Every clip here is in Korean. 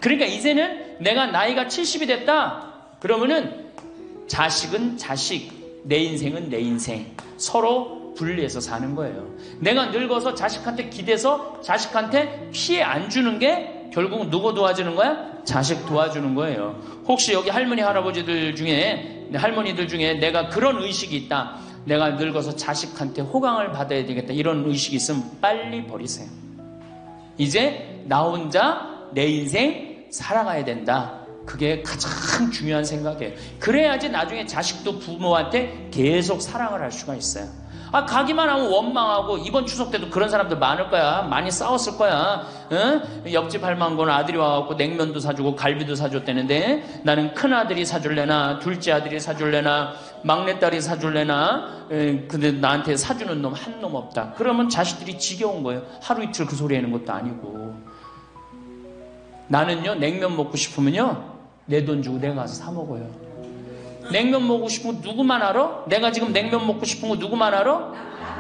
그러니까 이제는 내가 나이가 70이 됐다. 그러면은 자식은 자식, 내 인생은 내 인생. 서로 분리해서 사는 거예요. 내가 늙어서 자식한테 기대서 자식한테 피해 안 주는 게 결국은 누구 도와주는 거야? 자식 도와주는 거예요. 혹시 여기 할머니, 할아버지들 중에, 할머니들 중에 내가 그런 의식이 있다. 내가 늙어서 자식한테 호강을 받아야 되겠다. 이런 의식이 있으면 빨리 버리세요. 이제 나 혼자 내 인생 살아가야 된다. 그게 가장 중요한 생각이에요. 그래야지 나중에 자식도 부모한테 계속 사랑을 할 수가 있어요. 가기만 하면 원망하고, 이번 추석 때도 그런 사람들 많을 거야. 많이 싸웠을 거야. 응? 옆집 할망구는 아들이 와갖고 냉면도 사주고 갈비도 사줬다는데, 나는 큰아들이 사줄래나 둘째 아들이 사줄래나 막내딸이 사줄래나, 근데 나한테 사주는 놈 한 놈 없다. 그러면 자식들이 지겨운 거예요. 하루 이틀 그 소리 하는 것도 아니고. 나는요, 냉면 먹고 싶으면요, 내 돈 주고 내가 가서 사 먹어요. 냉면 먹고 싶은 거 누구만 알아? 내가 지금 냉면 먹고 싶은 거 누구만 알아?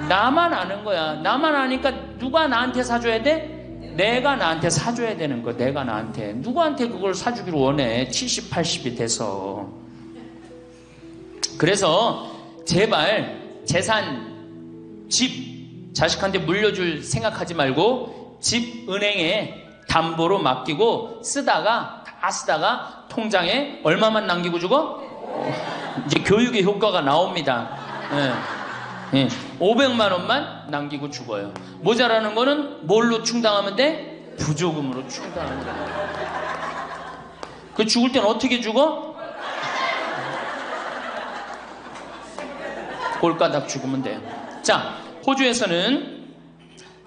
나만 아는 거야. 나만 아니까 누가 나한테 사줘야 돼? 내가 나한테 사줘야 되는 거야. 내가 나한테. 누구한테 그걸 사주기를 원해? 70, 80이 돼서. 그래서 제발 재산, 집, 자식한테 물려줄 생각하지 말고 집 은행에 담보로 맡기고 다 쓰다가 통장에 얼마만 남기고 죽어? 이제 교육의 효과가 나옵니다. 500만 원만 남기고 죽어요. 모자라는 거는 뭘로 충당하면 돼? 부조금으로 충당하면 돼. 그 죽을 땐 어떻게 죽어? 꼴가닥 죽으면 돼요. 자, 호주에서는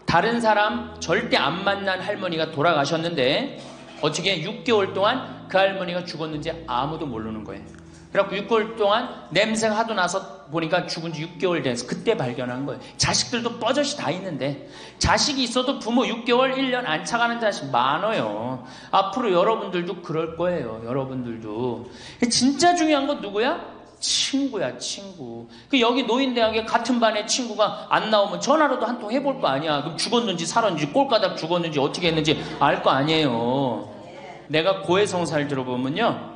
다른 사람 절대 안 만난 할머니가 돌아가셨는데 어떻게 6개월 동안 그 할머니가 죽었는지 아무도 모르는 거예요. 그래갖고 6개월 동안 냄새가 하도 나서 보니까 죽은 지 6개월 돼서 그때 발견한 거예요. 자식들도 뻐젓이 다 있는데, 자식이 있어도 부모 6개월, 1년 안 차가는 자식 많아요. 앞으로 여러분들도 그럴 거예요. 여러분들도. 진짜 중요한 건 누구야? 친구야, 친구. 여기 노인대학에 같은 반에 친구가 안 나오면 전화로도 한 통 해볼 거 아니야. 그럼 죽었는지 살았는지 꼴가닥 죽었는지 어떻게 했는지 알 거 아니에요. 내가 고해성사를 들어보면요,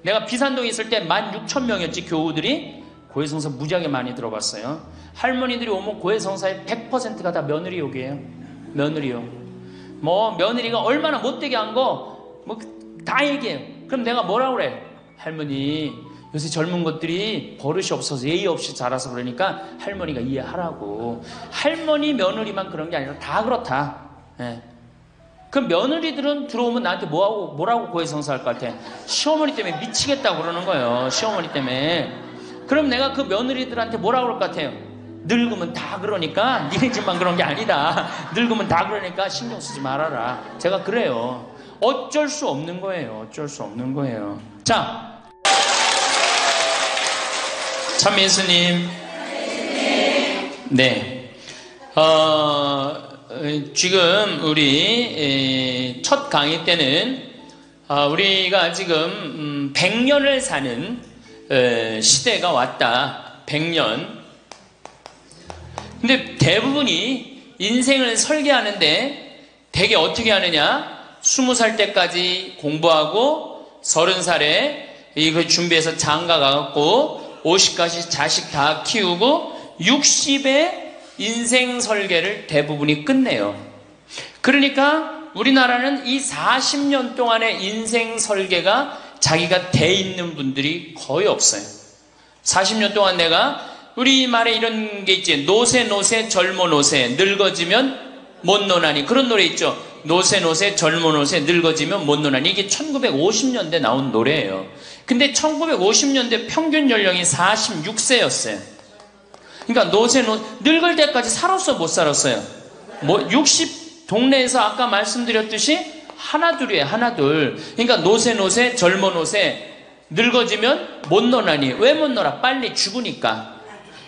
내가 비산동에 있을 때 16,000명이었지 교우들이. 고해성사 무지하게 많이 들어봤어요. 할머니들이 오면 고해성사의 100%가 다 며느리 욕이에요. 며느리 욕. 며느리가 얼마나 못되게 한 거 다 얘기해요. 그럼 내가 뭐라고 그래? 할머니, 요새 젊은 것들이 버릇이 없어서 예의 없이 자라서 그러니까 할머니가 이해하라고. 할머니, 며느리만 그런 게 아니라 다 그렇다. 예. 그럼 며느리들은 들어오면 나한테 뭐라고 고해성사할 것 같아? 시어머니 때문에 미치겠다고 그러는 거예요. 시어머니 때문에. 그럼 내가 그 며느리들한테 뭐라고 그럴 것 같아요? 늙으면 다 그러니까, 니네 집만 그런 게 아니다. 늙으면 다 그러니까 신경 쓰지 말아라. 제가 그래요. 어쩔 수 없는 거예요. 어쩔 수 없는 거예요. 자, 참 예수님. 네. 지금 우리 첫 강의 때는 우리가 지금 100년을 사는 시대가 왔다. 100년. 근데 대부분이 인생을 설계하는데 되게 어떻게 하느냐? 20살 때까지 공부하고 30살에 이거 준비해서 장가 가갖고 50까지 자식 다 키우고 60에 인생 설계를 대부분이 끝내요. 그러니까 우리나라는 이 40년 동안의 인생 설계가 자기가 돼 있는 분들이 거의 없어요. 40년 동안 내가, 우리말에 이런 게 있지. 노세 젊어 노세 늙어지면 못 노나니. 그런 노래 있죠. 노세 젊어 노세 늙어지면 못 노나니. 이게 1950년대 나온 노래예요. 근데 1950년대 평균 연령이 46세였어요. 그러니까 늙을 때까지 살았어, 못 살았어요? 60 동네에서 아까 말씀드렸듯이 하나둘이에요, 하나둘. 그러니까 노세 젊어 노세 늙어지면 못 노나니. 왜 못 놀아? 빨리 죽으니까.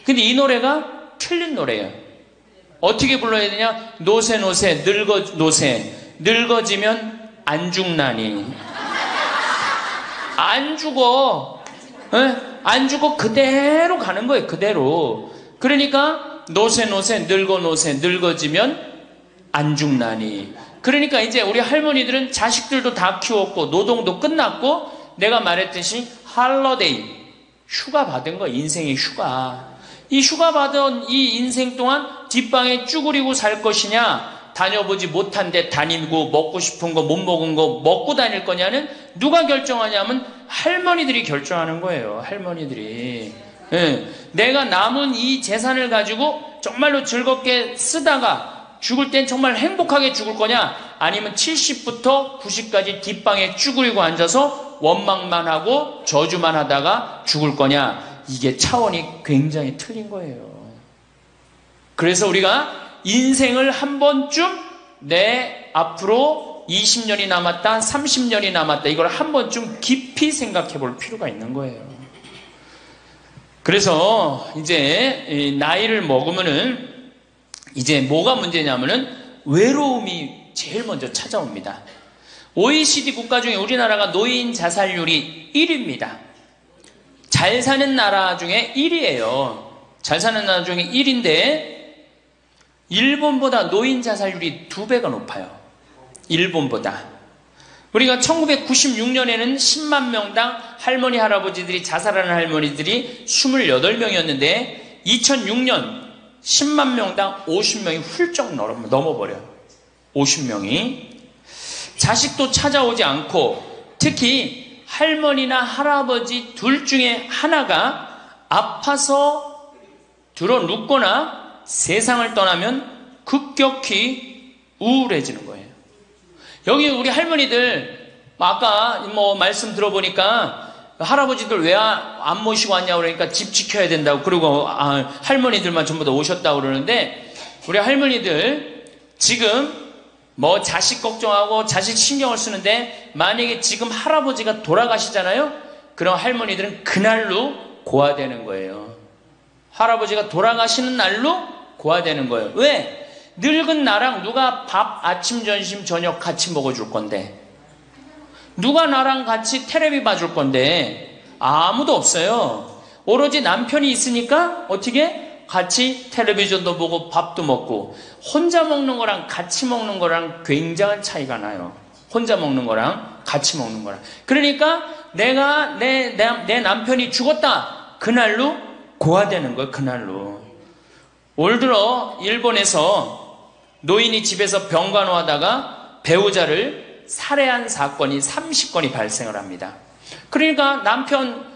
근데 이 노래가 틀린 노래예요. 어떻게 불러야 되냐? 노세 늙어지면 안 죽나니. 안 죽어. 에? 안 죽어. 그대로 가는 거예요. 그대로. 그러니까 노세 늙어지면 안 죽나니. 그러니까 이제 우리 할머니들은 자식들도 다 키웠고 노동도 끝났고 내가 말했듯이 할러데이, 휴가 받은 거, 인생의 휴가. 이 휴가 받은 이 인생 동안 뒷방에 쭈그리고 살 것이냐, 다녀보지 못한 데 다니고 먹고 싶은 거 못 먹은 거 먹고 다닐 거냐는 누가 결정하냐면 할머니들이 결정하는 거예요. 할머니들이. 예, 내가 남은 이 재산을 가지고 정말로 즐겁게 쓰다가 죽을 땐 정말 행복하게 죽을 거냐, 아니면 70부터 90까지 뒷방에 쭈그리고 앉아서 원망만 하고 저주만 하다가 죽을 거냐, 이게 차원이 굉장히 틀린 거예요. 그래서 우리가 인생을 한 번쯤 내 앞으로 20년이 남았다, 30년이 남았다, 이걸 한 번쯤 깊이 생각해 볼 필요가 있는 거예요. 그래서 이제 나이를 먹으면은 이제 뭐가 문제냐면은 외로움이 제일 먼저 찾아옵니다. OECD 국가 중에 우리나라가 노인 자살률이 1위입니다. 잘 사는 나라 중에 1위예요. 잘 사는 나라 중에 1위인데 일본보다 노인 자살률이 2배가 높아요. 일본보다. 우리가 1996년에는 10만 명당 할머니, 할아버지들이 자살하는 할머니들이 28명이었는데 2006년 10만 명당 50명이 훌쩍 넘어버려요. 50명이. 자식도 찾아오지 않고 특히 할머니나 할아버지 둘 중에 하나가 아파서 들어 눕거나 세상을 떠나면 급격히 우울해지는 거예요. 여기 우리 할머니들 아까 뭐 말씀 들어보니까 할아버지들 왜 안 모시고 왔냐고 그러니까 집 지켜야 된다고, 그리고 할머니들만 전부 다 오셨다고 그러는데 우리 할머니들 지금 뭐 자식 걱정하고 자식 신경을 쓰는데 만약에 지금 할아버지가 돌아가시잖아요? 그럼 할머니들은 그날로 고아되는 거예요. 할아버지가 돌아가시는 날로 고아되는 거예요. 왜? 늙은 나랑 누가 밥, 아침, 점심, 저녁 같이 먹어줄 건데, 누가 나랑 같이 텔레비 봐줄 건데, 아무도 없어요. 오로지 남편이 있으니까 어떻게? 같이 텔레비전도 보고 밥도 먹고. 혼자 먹는 거랑 같이 먹는 거랑 굉장한 차이가 나요. 혼자 먹는 거랑 같이 먹는 거랑. 그러니까 내가 내 남편이 죽었다, 그날로 고아되는 거예요. 그날로. 올 들어 일본에서 노인이 집에서 병간호하다가 배우자를 살해한 사건이 30건이 발생을 합니다. 그러니까 남편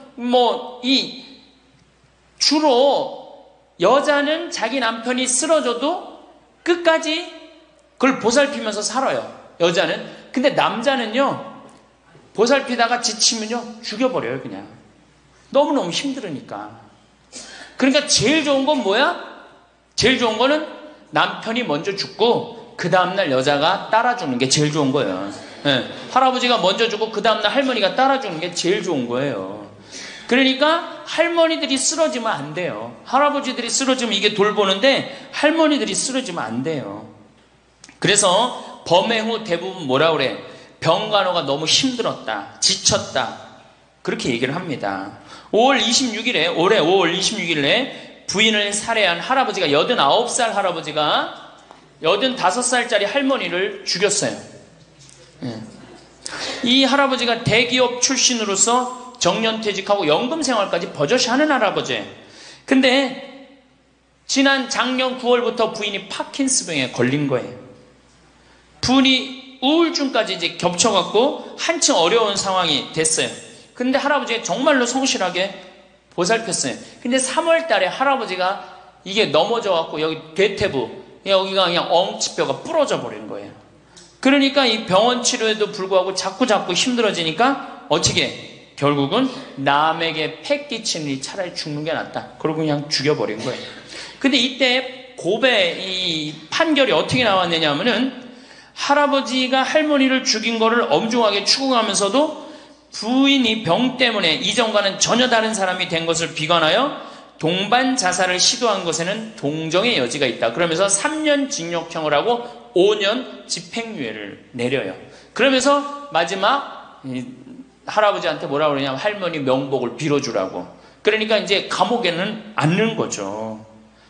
주로 여자는 자기 남편이 쓰러져도 끝까지 그걸 보살피면서 살아요. 여자는. 근데 남자는요, 보살피다가 지치면요 죽여버려요. 그냥 너무너무 힘들으니까. 그러니까 제일 좋은 건 뭐야? 제일 좋은 거는 남편이 먼저 죽고 그 다음날 여자가 따라주는 게 제일 좋은 거예요. 네. 할아버지가 먼저 죽고 그 다음날 할머니가 따라주는 게 제일 좋은 거예요. 그러니까 할머니들이 쓰러지면 안 돼요. 할아버지들이 쓰러지면 이게 돌보는데 할머니들이 쓰러지면 안 돼요. 그래서 범행 후 대부분 뭐라 그래? 병간호가 너무 힘들었다, 지쳤다, 그렇게 얘기를 합니다. 올해 5월 26일에 부인을 살해한 할아버지가, 89살 할아버지가 85살짜리 할머니를 죽였어요. 이 할아버지가 대기업 출신으로서 정년퇴직하고 연금생활까지 버젓이 하는 할아버지. 근데 지난 작년 9월부터 부인이 파킨스병에 걸린 거예요. 부인이 우울증까지 이제 겹쳐갖고 한층 어려운 상황이 됐어요. 근데 할아버지가 정말로 성실하게 보살폈어요. 근데 3월 달에 할아버지가 이게 넘어져갖고 여기 대퇴부, 여기가 그냥 엉치뼈가 부러져 버린 거예요. 그러니까 이 병원 치료에도 불구하고 자꾸 힘들어지니까 어떻게? 결국은 남에게 패 끼치니 차라리 죽는 게 낫다. 그러고 그냥 죽여버린 거예요. 근데 이때 이 판결이 어떻게 나왔느냐 하면은 할아버지가 할머니를 죽인 거를 엄중하게 추궁하면서도 부인이 병 때문에 이전과는 전혀 다른 사람이 된 것을 비관하여 동반 자살을 시도한 것에는 동정의 여지가 있다. 그러면서 3년 징역형을 하고 5년 집행유예를 내려요. 그러면서 마지막 할아버지한테 뭐라 그러냐면 할머니 명복을 빌어주라고. 그러니까 이제 감옥에는 안 넣는 거죠.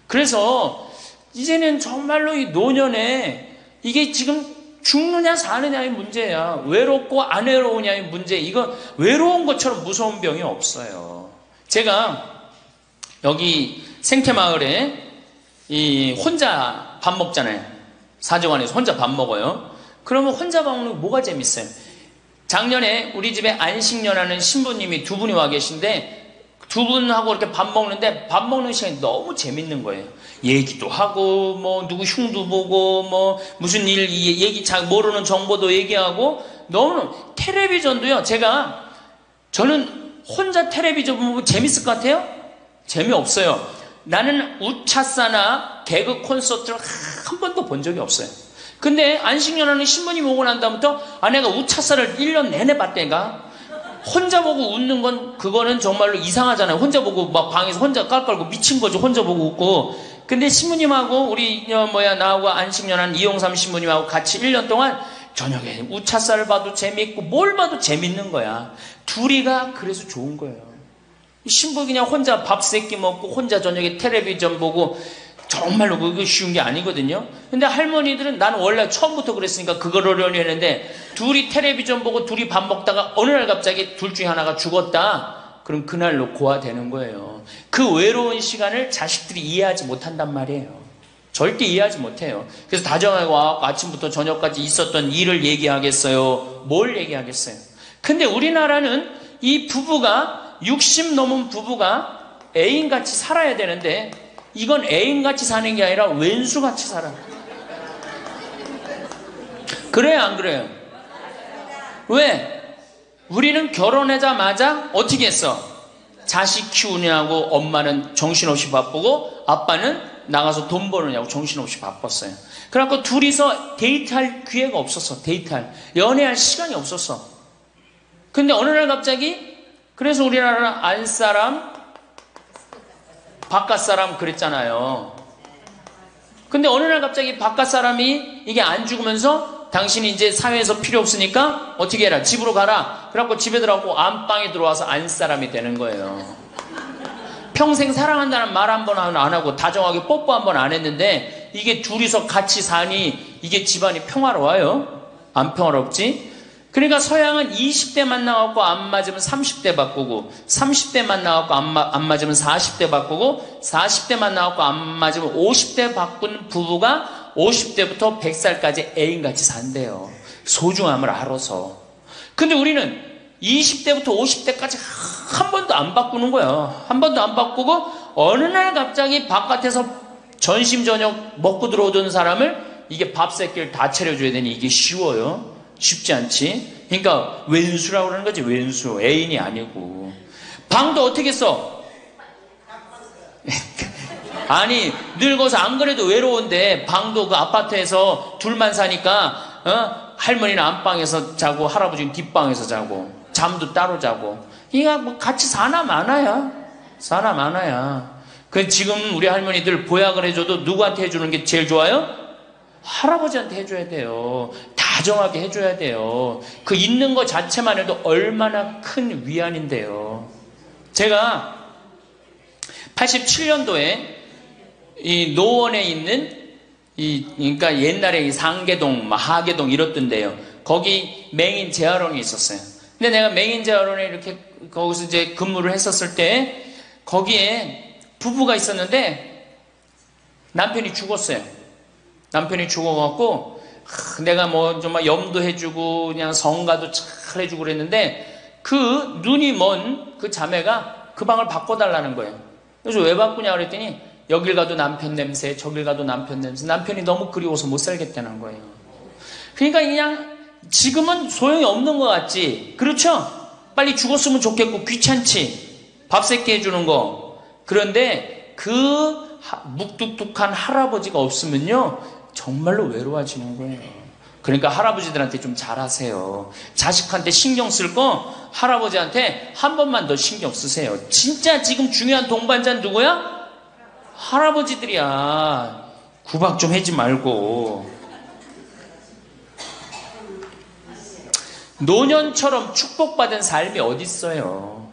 그래서 이제는 정말로 이 노년에 이게 지금 죽느냐 사느냐의 문제야. 외롭고 안 외로우냐의 문제. 이건 외로운 것처럼 무서운 병이 없어요. 제가 여기 생태마을에 혼자 밥 먹잖아요. 사정원에서 혼자 밥 먹어요. 그러면 혼자 밥 먹는 게 뭐가 재밌어요? 작년에 우리 집에 안식년하는 신부님이 두 분이 와 계신데 두 분하고 이렇게 밥 먹는데 밥 먹는 시간이 너무 재밌는 거예요. 얘기도 하고 뭐 누구 흉도 보고 뭐 무슨 일 얘기 잘 모르는 정보도 얘기하고 너무 텔레비전도요. 저는 혼자 텔레비전 보면 재밌을 것 같아요? 재미없어요. 나는 우차사나 개그 콘서트를 한 번도 본 적이 없어요. 근데 안식년하는 신부님 오고 난 다음부터 내가 우차사를 1년 내내 봤다니까. 혼자 보고 웃는 건 그거는 정말로 이상하잖아요. 혼자 보고 막 방에서 혼자 깔깔고 미친 거죠. 혼자 보고 웃고. 근데 신부님하고 우리 나하고 안식년한 이용삼 신부님하고 같이 1년 동안 저녁에 우차사를 봐도 재밌고 뭘 봐도 재밌는 거야. 둘이가 그래서 좋은 거예요. 신부 그냥 혼자 밥 세끼 먹고 혼자 저녁에 텔레비전 보고 정말로 그거 쉬운 게 아니거든요. 근데 할머니들은 나는 원래 처음부터 그랬으니까 그거를 연애했는데 둘이 텔레비전 보고 둘이 밥 먹다가 어느 날 갑자기 둘 중에 하나가 죽었다. 그럼 그날로 고아되는 거예요. 그 외로운 시간을 자식들이 이해하지 못한단 말이에요. 절대 이해하지 못해요. 그래서 다정하고 아침부터 저녁까지 있었던 일을 얘기하겠어요? 뭘 얘기하겠어요? 근데 우리나라는 이 부부가 60 넘은 부부가 애인같이 살아야 되는데 이건 애인같이 사는 게 아니라 왼수같이 살아. 그래요, 안 그래요? 왜? 우리는 결혼하자마자 어떻게 했어? 자식 키우느냐고 엄마는 정신없이 바쁘고 아빠는 나가서 돈 버느냐고 정신없이 바빴어요. 그래갖고 둘이서 데이트할 기회가 없었어. 연애할 시간이 없었어. 근데 어느 날 갑자기 그래서 우리나라는 안사람 바깥 사람 그랬잖아요. 근데 어느 날 갑자기 바깥 사람이 이게 안 죽으면서 당신이 이제 사회에서 필요 없으니까 어떻게 해라. 집으로 가라. 그래갖고 집에 들어가고 안방에 들어와서 안 사람이 되는 거예요. 평생 사랑한다는 말 한 번 안 하고 다정하게 뽀뽀 한 번 안 했는데 이게 둘이서 같이 사니 이게 집안이 평화로워요? 안 평화롭지? 그러니까 서양은 20대 만나갖고 안 맞으면 30대 바꾸고 30대 만나갖고 안 맞으면 40대 바꾸고 40대 만나갖고 안 맞으면 50대 바꾼 부부가 50대부터 100살까지 애인같이 산대요. 소중함을 알아서. 근데 우리는 20대부터 50대까지 한 번도 안 바꾸는 거야. 한 번도 안 바꾸고 어느 날 갑자기 바깥에서 전심 저녁 먹고 들어오던 사람을 이게 밥 새끼를 다 차려줘야 되니 이게 쉬워요? 쉽지 않지? 그러니까 왼수라고 그러는 거지. 왼수. 애인이 아니고. 방도 어떻게 써? 아니 늙어서 안 그래도 외로운데 방도 그 아파트에서 둘만 사니까 할머니는 안방에서 자고 할아버지는 뒷방에서 자고 잠도 따로 자고 이거 뭐 같이 사나 마나야. 그 지금 우리 할머니들 보약을 해줘도 누구한테 해주는 게 제일 좋아요? 할아버지한테 해줘야 돼요. 다정하게 해줘야 돼요. 그 있는 것 자체만 해도 얼마나 큰 위안인데요. 제가 87년도에 이 노원에 있는 그러니까 옛날에 이 상계동, 하계동 이렇던데요. 거기 맹인 재활원이 있었어요. 근데 내가 맹인 재활원에 이렇게 거기서 이제 근무를 했었을 때 거기에 부부가 있었는데 남편이 죽었어요. 남편이 죽어갖고 내가 뭐 정말 염도해주고 그냥 성가도 잘 해주고 그랬는데 그 눈이 먼 그 자매가 그 방을 바꿔달라는 거예요. 그래서 왜 바꾸냐 그랬더니 여길 가도 남편 냄새, 저길 가도 남편 냄새. 남편이 너무 그리워서 못 살겠다는 거예요. 그러니까 그냥 지금은 소용이 없는 것 같지. 그렇죠? 빨리 죽었으면 좋겠고 귀찮지. 밥 새끼 해주는 거. 그런데 그 묵뚝뚝한 할아버지가 없으면요 정말로 외로워지는 거예요. 그러니까 할아버지들한테 좀 잘하세요. 자식한테 신경 쓸 거 할아버지한테 한 번만 더 신경 쓰세요. 진짜 지금 중요한 동반자는 누구야? 할아버지들이야. 구박 좀 하지 말고. 노년처럼 축복받은 삶이 어딨어요.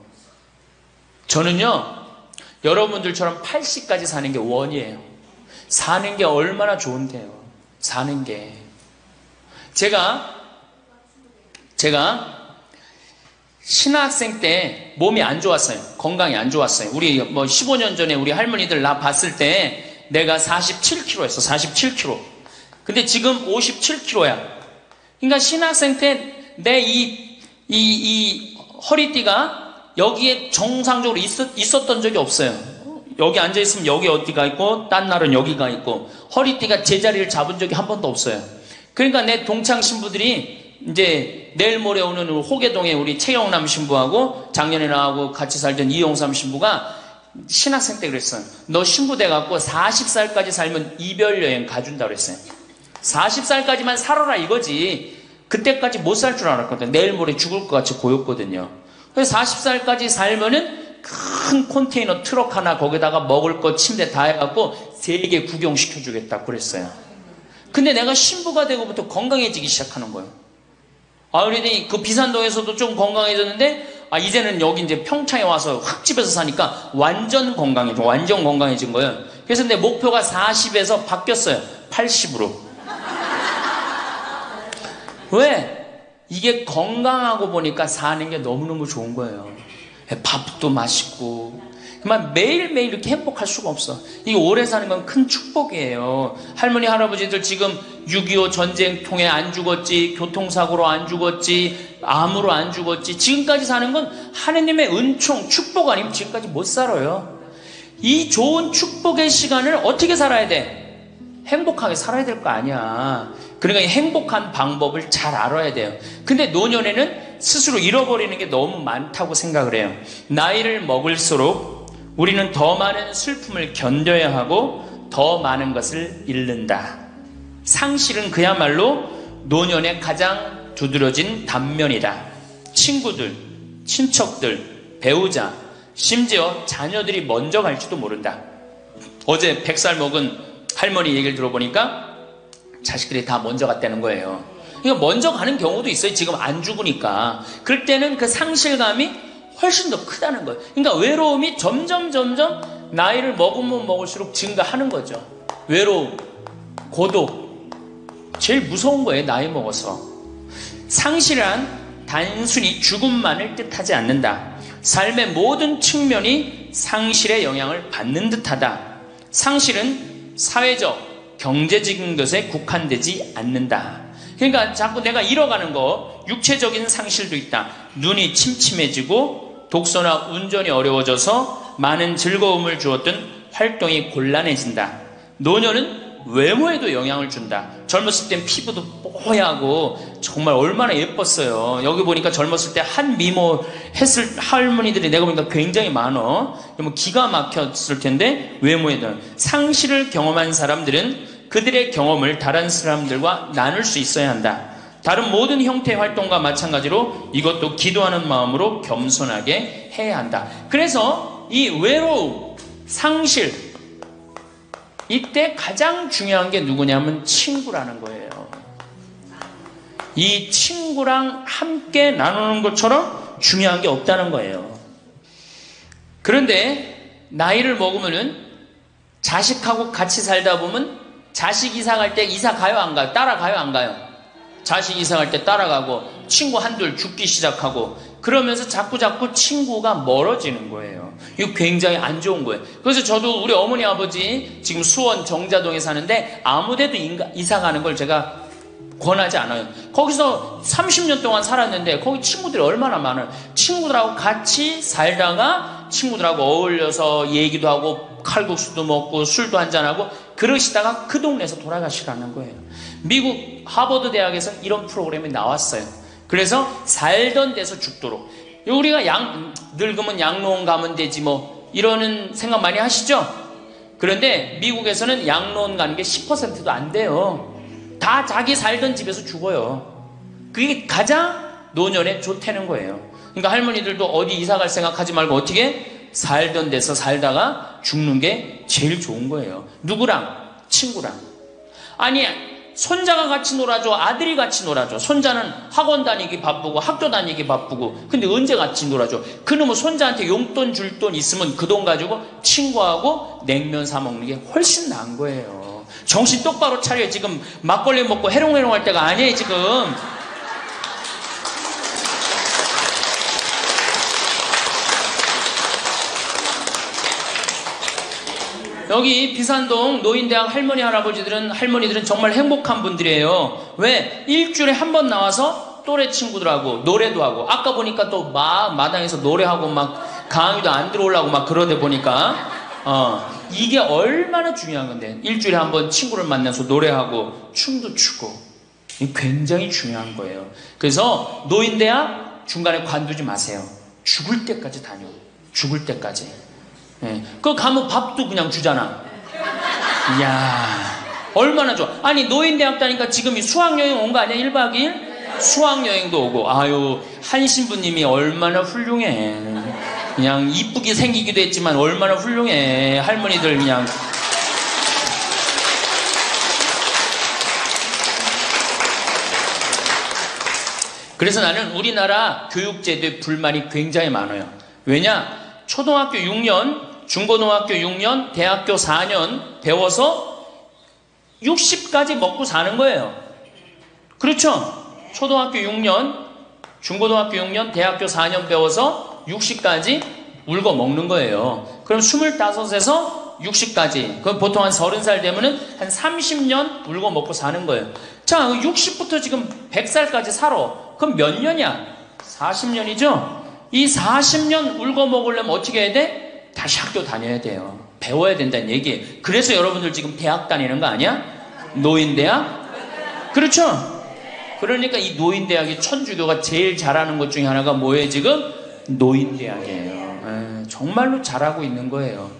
저는요 여러분들처럼 80까지 사는 게 원이에요. 사는 게 얼마나 좋은데요. 사는 게. 제가 신학생 때 몸이 안 좋았어요. 건강이 안 좋았어요. 우리 뭐 15년 전에 우리 할머니들 나 봤을 때 내가 47kg였어. 47kg. 근데 지금 57kg야. 그러니까 신학생 때 내 이 허리띠가 여기에 정상적으로 있었던 적이 없어요. 여기 앉아있으면 여기 어디가 있고 딴 날은 여기가 있고 허리띠가 제자리를 잡은 적이 한 번도 없어요. 그러니까 내 동창 신부들이 이제 내일 모레 오는 호계동에 우리 최영남 신부하고 작년에 나하고 같이 살던 이용삼 신부가 신학생 때 그랬어요. 너 신부 돼갖고 40살까지 살면 이별여행 가준다 그랬어요. 40살까지만 살아라 이거지. 그때까지 못 살 줄 알았거든. 내일 모레 죽을 것 같이 보였거든요. 그래서 40살까지 살면은 큰 컨테이너 트럭 하나 거기다가 먹을 거 침대 다 해갖고 세계 구경시켜주겠다 그랬어요. 근데 내가 신부가 되고부터 건강해지기 시작하는 거예요. 그러더니 그 비산동에서도 좀 건강해졌는데 이제는 여기 이제 평창에 와서 흙집에서 사니까 완전 건강해진 거예요. 그래서 내 목표가 40에서 바뀌었어요. 80으로. 왜? 이게 건강하고 보니까 사는 게 너무너무 좋은 거예요. 밥도 맛있고 정말 매일매일 이렇게 행복할 수가 없어. 이게 오래 사는 건 큰 축복이에요. 할머니 할아버지들 지금 6.25 전쟁 통해 안 죽었지, 교통사고로 안 죽었지, 암으로 안 죽었지, 지금까지 사는 건 하느님의 은총 축복 아니면 지금까지 못 살아요. 이 좋은 축복의 시간을 어떻게 살아야 돼? 행복하게 살아야 될 거 아니야. 그러니까 이 행복한 방법을 잘 알아야 돼요. 근데 노년에는 스스로 잃어버리는 게 너무 많다고 생각을 해요. 나이를 먹을수록 우리는 더 많은 슬픔을 견뎌야 하고 더 많은 것을 잃는다. 상실은 그야말로 노년의 가장 두드러진 단면이다. 친구들, 친척들, 배우자, 심지어 자녀들이 먼저 갈지도 모른다. 어제 100살 먹은 할머니 얘기를 들어보니까 자식들이 다 먼저 갔다는 거예요. 그러니까 먼저 가는 경우도 있어요. 지금 안 죽으니까. 그럴 때는 그 상실감이 훨씬 더 크다는 거예요. 그러니까 외로움이 점점 나이를 먹으면 먹을수록 증가하는 거죠. 외로움, 고독. 제일 무서운 거예요. 나이 먹어서. 상실은 단순히 죽음만을 뜻하지 않는다. 삶의 모든 측면이 상실의 영향을 받는 듯하다. 상실은 사회적, 경제적인 것에 국한되지 않는다. 그러니까 자꾸 내가 잃어가는 거, 육체적인 상실도 있다. 눈이 침침해지고 독서나 운전이 어려워져서 많은 즐거움을 주었던 활동이 곤란해진다. 노년은 외모에도 영향을 준다. 젊었을 땐 피부도 뽀얗고 정말 얼마나 예뻤어요. 여기 보니까 젊었을 때 한 미모 했을 할머니들이 내가 보니까 굉장히 많어. 기가 막혔을 텐데 외모에는 상실을 경험한 사람들은 그들의 경험을 다른 사람들과 나눌 수 있어야 한다. 다른 모든 형태의 활동과 마찬가지로 이것도 기도하는 마음으로 겸손하게 해야 한다. 그래서 이 외로움, 상실, 이때 가장 중요한 게 누구냐면 친구라는 거예요. 이 친구랑 함께 나누는 것처럼 중요한 게 없다는 거예요. 그런데 나이를 먹으면은 자식하고 같이 살다 보면 자식 이사 갈 때 이사 가요 안 가요? 따라가요 안 가요? 자식 이사 갈 때 따라가고 친구 한둘 죽기 시작하고 그러면서 자꾸 친구가 멀어지는 거예요. 이거 굉장히 안 좋은 거예요. 그래서 저도 우리 어머니 아버지 지금 수원 정자동에 사는데 아무데도 이사 가는 걸 제가 권하지 않아요. 거기서 30년 동안 살았는데 거기 친구들이 얼마나 많아요. 친구들하고 같이 살다가 친구들하고 어울려서 얘기도 하고 칼국수도 먹고 술도 한잔하고 그러시다가 그 동네에서 돌아가시라는 거예요. 미국 하버드 대학에서 이런 프로그램이 나왔어요. 그래서 살던 데서 죽도록. 우리가 늙으면 양로원 가면 되지 뭐 이러는 생각 많이 하시죠? 그런데 미국에서는 양로원 가는 게 10%도 안 돼요. 다 자기 살던 집에서 죽어요. 그게 가장 노년에 좋다는 거예요. 그러니까 할머니들도 어디 이사 갈 생각하지 말고 어떻게 살던 데서 살다가 죽는 게 제일 좋은 거예요. 누구랑? 친구랑. 아니 손자가 같이 놀아줘, 아들이 같이 놀아줘. 손자는 학원 다니기 바쁘고 학교 다니기 바쁘고 근데 언제 같이 놀아줘? 그놈의 손자한테 용돈 줄 돈 있으면 그 돈 가지고 친구하고 냉면 사 먹는 게 훨씬 나은 거예요. 정신 똑바로 차려. 지금 막걸리 먹고 해롱해롱 할 때가 아니에요 지금. 여기 비산동 노인대학 할머니들은 정말 행복한 분들이에요. 왜? 일주일에 한 번 나와서 또래 친구들하고 노래도 하고, 아까 보니까 또 마당에서 노래하고 막 강의도 안 들어오려고 막 그러다 보니까 이게 얼마나 중요한 건데, 일주일에 한 번 친구를 만나서 노래하고 춤도 추고, 굉장히 중요한 거예요. 그래서 노인대학 중간에 관두지 마세요. 죽을 때까지 다녀. 죽을 때까지. 예. 그거 가면 밥도 그냥 주잖아. 이야, 얼마나 좋아. 아니, 노인대학 다니까 지금 이 수학여행 온 거 아니야? 1박 2일? 수학여행도 오고. 아유, 한 신부님이 얼마나 훌륭해. 그냥 이쁘게 생기기도 했지만 얼마나 훌륭해. 할머니들 그냥. 그래서 나는 우리나라 교육제도에 불만이 굉장히 많아요. 왜냐? 초등학교 6년, 중고등학교 6년, 대학교 4년 배워서 60까지 먹고 사는 거예요. 그렇죠? 초등학교 6년, 중고등학교 6년, 대학교 4년 배워서 60까지 울고 먹는 거예요. 그럼 25에서 60까지, 그럼 보통 한 30살 되면은 한 30년 울고 먹고 사는 거예요. 자, 60부터 지금 100살까지 살아. 그럼 몇 년이야? 40년이죠? 이 40년 울고 먹으려면 어떻게 해야 돼? 다시 학교 다녀야 돼요. 배워야 된다는 얘기예요. 그래서 여러분들 지금 대학 다니는 거 아니야? 노인대학? 그렇죠? 그러니까 이 노인대학이 천주교가 제일 잘하는 것 중에 하나가 뭐예요 지금? 노인대학이에요. 정말로 잘하고 있는 거예요.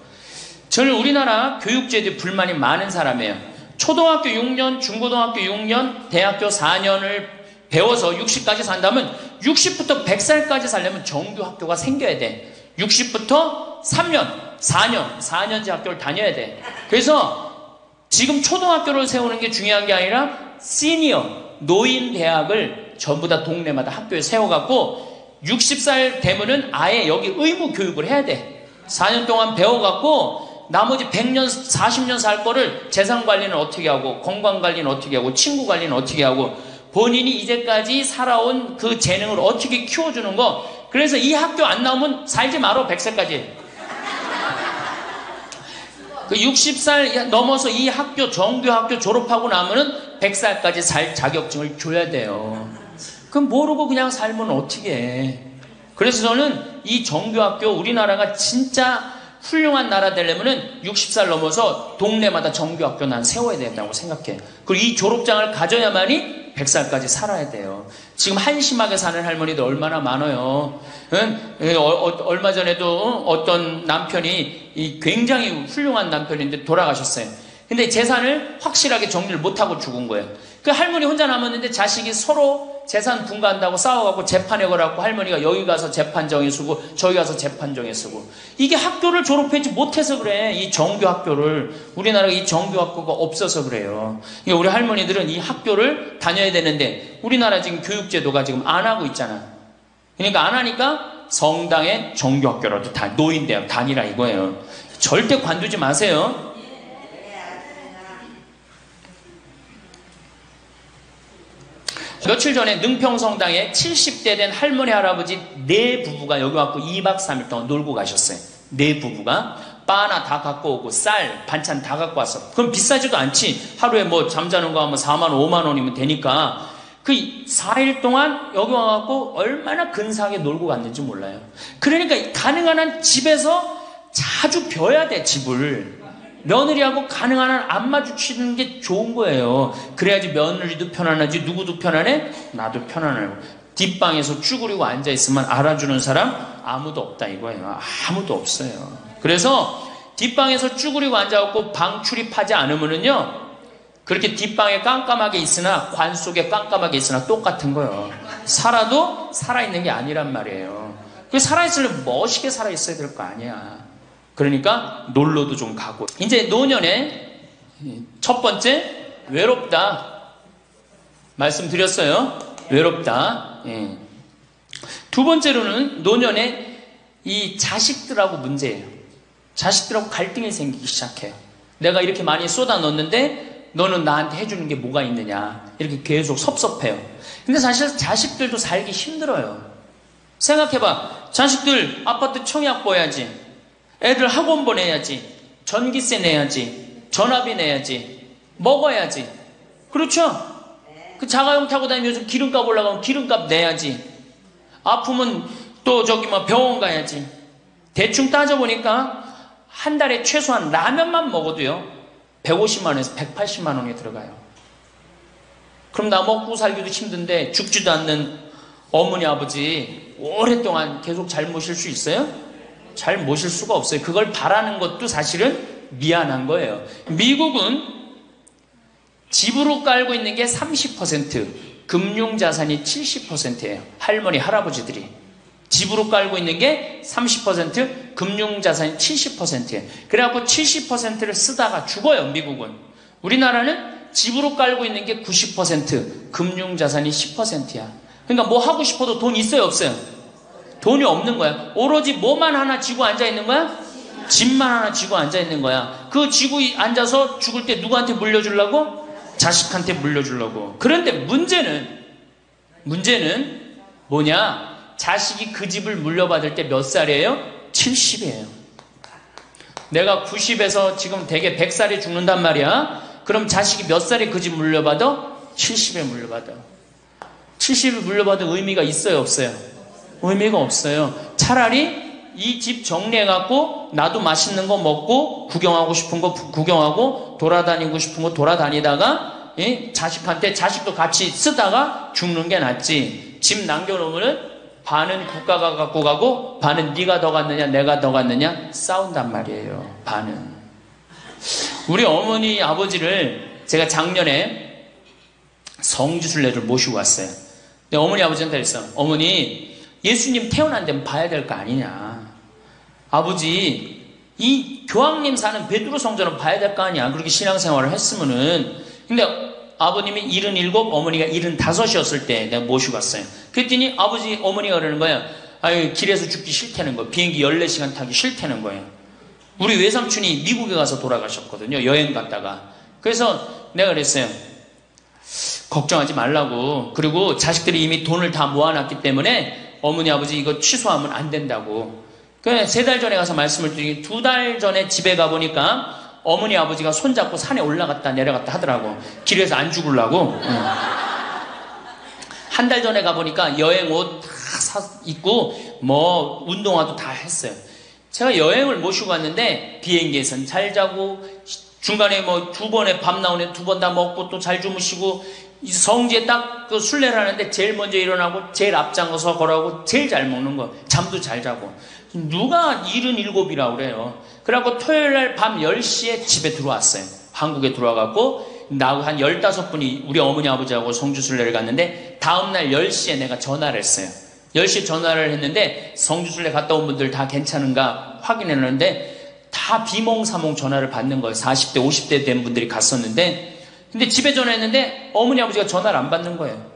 저는 우리나라 교육제도에 불만이 많은 사람이에요. 초등학교 6년, 중고등학교 6년, 대학교 4년을 배워서 60까지 산다면 60부터 100살까지 살려면 정규 학교가 생겨야 돼. 60부터 3년, 4년제 학교를 다녀야 돼. 그래서 지금 초등학교를 세우는 게 중요한 게 아니라 시니어, 노인 대학을 전부 다 동네마다 학교에 세워갖고 60살 되면은 아예 여기 의무 교육을 해야 돼. 4년 동안 배워갖고 나머지 100년, 40년 살 거를 재산 관리는 어떻게 하고, 건강 관리는 어떻게 하고, 친구 관리는 어떻게 하고, 본인이 이제까지 살아온 그 재능을 어떻게 키워주는 거. 그래서 이 학교 안 나오면 살지 말어. 100살까지. 그 60살 넘어서 이 학교, 정규학교 졸업하고 나면은 100살까지 살 자격증을 줘야 돼요. 그럼 모르고 그냥 살면 어떻게 해. 그래서 저는 이 정규학교, 우리나라가 진짜 훌륭한 나라 되려면은 60살 넘어서 동네마다 정규학교 난 세워야 된다고 생각해. 그리고 이 졸업장을 가져야만이 100살까지 살아야 돼요. 지금 한심하게 사는 할머니들 얼마나 많아요. 얼마 전에도 어떤 남편이 굉장히 훌륭한 남편인데 돌아가셨어요. 근데 재산을 확실하게 정리를 못하고 죽은 거예요. 그 할머니 혼자 남았는데 자식이 서로 재산 분가한다고 싸워갖고 재판에 걸어갖고 할머니가 여기 가서 재판정에 쓰고 저기 가서 재판정에 쓰고. 이게 학교를 졸업하지 못해서 그래. 이 정규 학교를. 우리나라가 이 정규 학교가 없어서 그래요. 그러니까 우리 할머니들은 이 학교를 다녀야 되는데 우리나라 지금 교육제도가 지금 안 하고 있잖아. 그러니까 안 하니까 성당의 정규 학교라도 다 노인대학 다니라 이거예요. 절대 관두지 마세요. 며칠 전에 능평성당에 70대 된 할머니 할아버지 네 부부가 여기 와서 2박 3일 동안 놀고 가셨어요. 네 부부가 바나 다 갖고 오고 쌀 반찬 다 갖고 왔어. 그럼 비싸지도 않지. 하루에 뭐 잠자는 거 하면 4만 5만 원이면 되니까 그 4일 동안 여기 와갖고 얼마나 근사하게 놀고 갔는지 몰라요. 그러니까 가능한 한 집에서 자주 벼야 돼. 집을 며느리하고 가능한 한 안 마주치는 게 좋은 거예요. 그래야지 며느리도 편안하지. 누구도 편안해? 나도 편안해요. 뒷방에서 쭈그리고 앉아있으면 알아주는 사람 아무도 없다 이거예요. 아무도 없어요. 그래서 뒷방에서 쭈그리고 앉아갖고 방 출입하지 않으면은요, 그렇게 뒷방에 깜깜하게 있으나 관 속에 깜깜하게 있으나 똑같은 거예요. 살아도 살아있는 게 아니란 말이에요. 그 살아있으려면 멋있게 살아있어야 될 거 아니야. 그러니까 놀러도 좀 가고. 이제 노년에 첫 번째 외롭다 말씀드렸어요. 외롭다. 예. 두 번째로는 노년에 이 자식들하고 문제예요. 자식들하고 갈등이 생기기 시작해요. 내가 이렇게 많이 쏟아 넣었는데 너는 나한테 해주는 게 뭐가 있느냐. 이렇게 계속 섭섭해요. 근데 사실 자식들도 살기 힘들어요. 생각해봐. 자식들 아파트 청약 보야지. 애들 학원 보내야지. 전기세 내야지. 전화비 내야지. 먹어야지. 그렇죠? 그 자가용 타고 다니면 요즘 기름값 올라가면 기름값 내야지. 아프면 또 저기 뭐 병원 가야지. 대충 따져보니까 한 달에 최소한 라면만 먹어도요 150만 원에서 180만 원이 들어가요. 그럼 나 먹고 살기도 힘든데 죽지도 않는 어머니 아버지 오랫동안 계속 잘 모실 수 있어요? 잘 모실 수가 없어요. 그걸 바라는 것도 사실은 미안한 거예요. 미국은 집으로 깔고 있는 게 30%, 금융자산이 70%예요. 할머니, 할아버지들이. 집으로 깔고 있는 게 30%, 금융자산이 70%예요. 그래갖고 70%를 쓰다가 죽어요, 미국은. 우리나라는 집으로 깔고 있는 게 90%, 금융자산이 10%야. 그러니까 뭐 하고 싶어도 돈 있어요, 없어요? 돈이 없는 거야. 오로지 뭐만 하나 쥐고 앉아있는 거야? 집만 하나 쥐고 앉아있는 거야. 그 쥐고 앉아서 죽을 때 누구한테 물려주려고? 자식한테 물려주려고. 그런데 문제는 뭐냐? 자식이 그 집을 물려받을 때 몇 살이에요? 70이에요. 내가 90에서 지금 대개 100살에 죽는단 말이야. 그럼 자식이 몇 살에 그 집 물려받아? 70에 물려받아. 70에 물려받은 의미가 있어요, 없어요? 의미가 없어요. 차라리 이 집 정리해갖고 나도 맛있는 거 먹고 구경하고 싶은 거 구경하고 돌아다니고 싶은 거 돌아다니다가 자식한테 자식도 같이 쓰다가 죽는 게 낫지. 집 남겨놓으면 반은 국가가 갖고 가고 반은 네가 더 갔느냐 내가 더 갔느냐 싸운단 말이에요. 반은. 우리 어머니 아버지를 제가 작년에 성지순례를 모시고 왔어요. 근데 어머니 아버지한테 그랬어. 어머니 예수님 태어난 데는 봐야 될 거 아니냐. 아버지 이 교황님 사는 베드로 성전은 봐야 될 거 아니야. 그렇게 신앙생활을 했으면은. 근데 아버님이 77, 어머니가 75이었을 때 내가 모시고 갔어요. 그랬더니 아버지, 어머니가 그러는 거야. 아유, 길에서 죽기 싫다는 거야. 비행기 14시간 타기 싫다는 거예요. 우리 외삼촌이 미국에 가서 돌아가셨거든요. 여행 갔다가. 그래서 내가 그랬어요. 걱정하지 말라고. 그리고 자식들이 이미 돈을 다 모아놨기 때문에 어머니, 아버지 이거 취소하면 안 된다고. 그래, 3달 전에 가서 말씀을 드리기 2달 전에 집에 가보니까 어머니 아버지가 손잡고 산에 올라갔다 내려갔다 하더라고. 길에서 안 죽으려고. 한 달 전에 가보니까 여행 옷 다 입고 뭐 운동화도 다 했어요. 제가 여행을 모시고 갔는데 비행기에선 잘 자고 중간에 뭐 2번에 밥 나오네 2번 다 먹고 또 잘 주무시고 성지에 딱 그 순례를 하는데 제일 먼저 일어나고 제일 앞장서서 걸어가고 제일 잘 먹는 거. 잠도 잘 자고. 누가 77이라고 그래요. 그래갖고 토요일날 밤 10시에 집에 들어왔어요. 한국에 들어와갖고 나하고 한 15분이 우리 어머니 아버지하고 성주순례를 갔는데 다음날 10시에 내가 전화를 했어요. 10시에 전화를 했는데 성주순례 갔다 온 분들 다 괜찮은가 확인했는데 다 비몽사몽 전화를 받는 거예요. 40대 50대 된 분들이 갔었는데 근데 집에 전화했는데 어머니 아버지가 전화를 안 받는 거예요.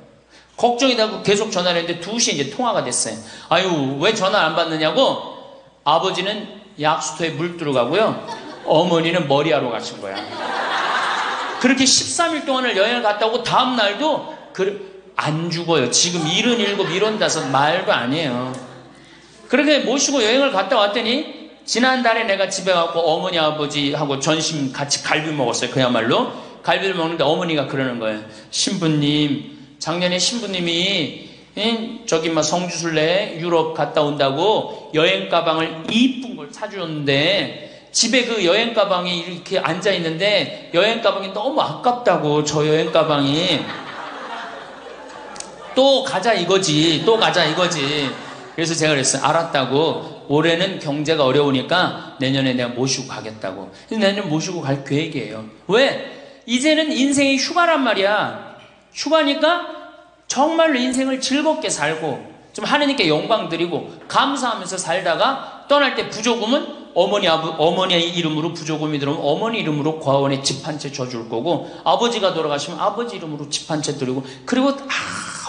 걱정이 되고 계속 전화를 했는데 2시에 이제 통화가 됐어요. 아유, 왜 전화 안 받느냐고. 아버지는 약수터에 물 들어가고요. 어머니는 머리하러 가신 거야. 그렇게 13일 동안을 여행을 갔다 오고 다음 날도 안 죽어요. 지금 77, 75 말도 아니에요. 그렇게 모시고 여행을 갔다 왔더니 지난달에 내가 집에 가고 어머니 아버지하고 전심 같이 갈비 먹었어요. 그야말로 갈비를 먹는데 어머니가 그러는 거예요. 신부님, 작년에 신부님이 저기 막 성주순례 유럽 갔다 온다고 여행 가방을 이쁜 걸 사주었는데 집에 그 여행 가방이 이렇게 앉아 있는데 여행 가방이 너무 아깝다고. 저 여행 가방이 또 가자 이거지. 또 가자 이거지. 그래서 제가 그랬어요. 알았다고. 올해는 경제가 어려우니까 내년에 내가 모시고 가겠다고. 내년 모시고 갈 계획이에요. 왜? 이제는 인생이 휴가란 말이야. 휴가니까 정말로 인생을 즐겁게 살고 좀 하느님께 영광 드리고 감사하면서 살다가 떠날 때 부조금은 어머니 이름으로 부조금이 들어오면 어머니 이름으로 과원에 집 한 채 줘줄 거고 아버지가 돌아가시면 아버지 이름으로 집 한 채 드리고 그리고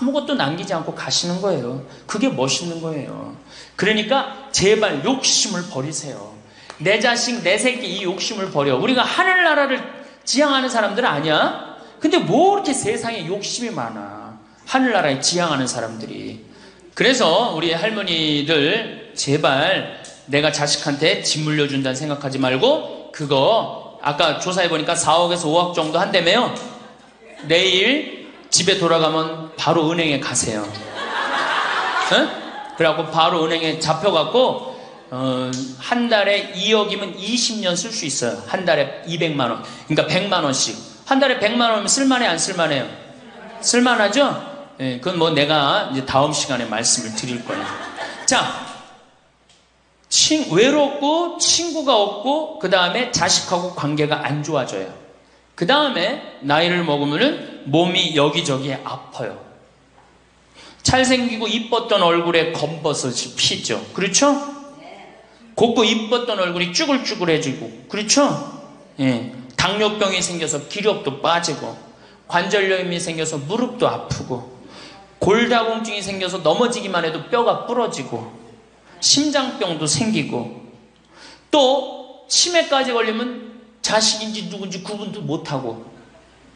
아무것도 남기지 않고 가시는 거예요. 그게 멋있는 거예요. 그러니까 제발 욕심을 버리세요. 내 자식, 내 새끼 이 욕심을 버려. 우리가 하늘나라를 지향하는 사람들은 아니야? 근데 뭐 그렇게 세상에 욕심이 많아. 하늘나라에 지향하는 사람들이. 그래서 우리 할머니들 제발 내가 자식한테 집 물려준다는 생각하지 말고 그거 아까 조사해보니까 4억에서 5억 정도 한다며요. 내일 집에 돌아가면 바로 은행에 가세요. 응? 그래갖고 바로 은행에 잡혀갖고 한 달에 2억이면 20년 쓸 수 있어요. 한 달에 200만 원. 그러니까 100만 원씩. 한 달에 100만 원이면 쓸만해 안 쓸만해요? 쓸만하죠? 예, 그건 뭐 내가 이제 다음 시간에 말씀을 드릴 거예요. 자, 외롭고 친구가 없고 그 다음에 자식하고 관계가 안 좋아져요. 그 다음에 나이를 먹으면은 몸이 여기저기에 아파요. 잘생기고 이뻤던 얼굴에 검버섯이 피죠. 그렇죠? 곱고 이뻤던 얼굴이 쭈글쭈글해지고, 그렇죠? 예. 당뇨병이 생겨서 기력도 빠지고, 관절염이 생겨서 무릎도 아프고, 골다공증이 생겨서 넘어지기만 해도 뼈가 부러지고, 심장병도 생기고, 또 치매까지 걸리면 자식인지 누군지 구분도 못하고,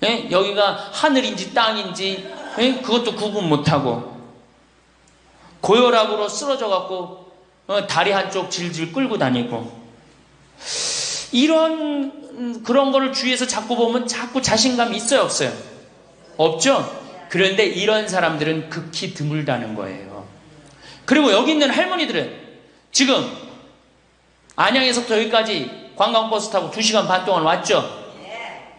예? 여기가 하늘인지 땅인지 예? 그것도 구분 못하고, 고혈압으로 쓰러져갖고 다리 한쪽 질질 끌고 다니고, 이런 그런 거를 주위에서 자꾸 보면 자꾸 자신감이 있어요 없어요? 없죠? 그런데 이런 사람들은 극히 드물다는 거예요. 그리고 여기 있는 할머니들은 지금 안양에서부터 여기까지 관광버스 타고 2시간 반 동안 왔죠?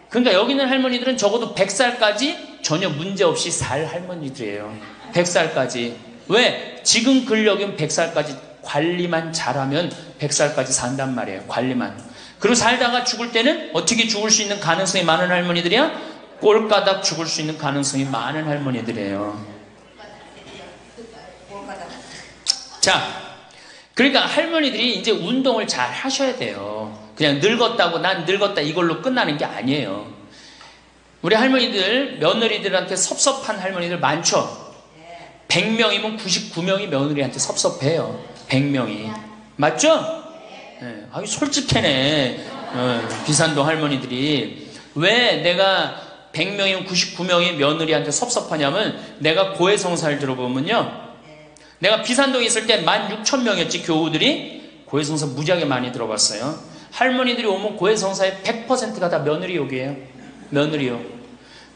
그러니까 여기 있는 할머니들은 적어도 100살까지 전혀 문제없이 살 할머니들이에요. 100살까지. 왜? 지금 근력이면 100살까지 관리만 잘하면 100살까지 산단 말이에요. 관리만. 그리고 살다가 죽을 때는 어떻게 죽을 수 있는 가능성이 많은 할머니들이야? 꼴까닥 죽을 수 있는 가능성이 많은 할머니들이에요. 자, 그러니까 할머니들이 이제 운동을 잘 하셔야 돼요. 그냥 늙었다고 난 늙었다 이걸로 끝나는 게 아니에요. 우리 할머니들, 며느리들한테 섭섭한 할머니들 많죠? 100명이면 99명이 며느리한테 섭섭해요. 100명이. 맞죠? 네. 아유, 솔직해네. 비산동 할머니들이. 왜 내가 100명이면 99명이 며느리한테 섭섭하냐면, 내가 고해성사를 들어보면요, 내가 비산동에 있을 때 16,000명이었지 교우들이. 고해성사 무지하게 많이 들어봤어요. 할머니들이 오면 고해성사의 100%가 다 며느리 욕이에요. 며느리 욕.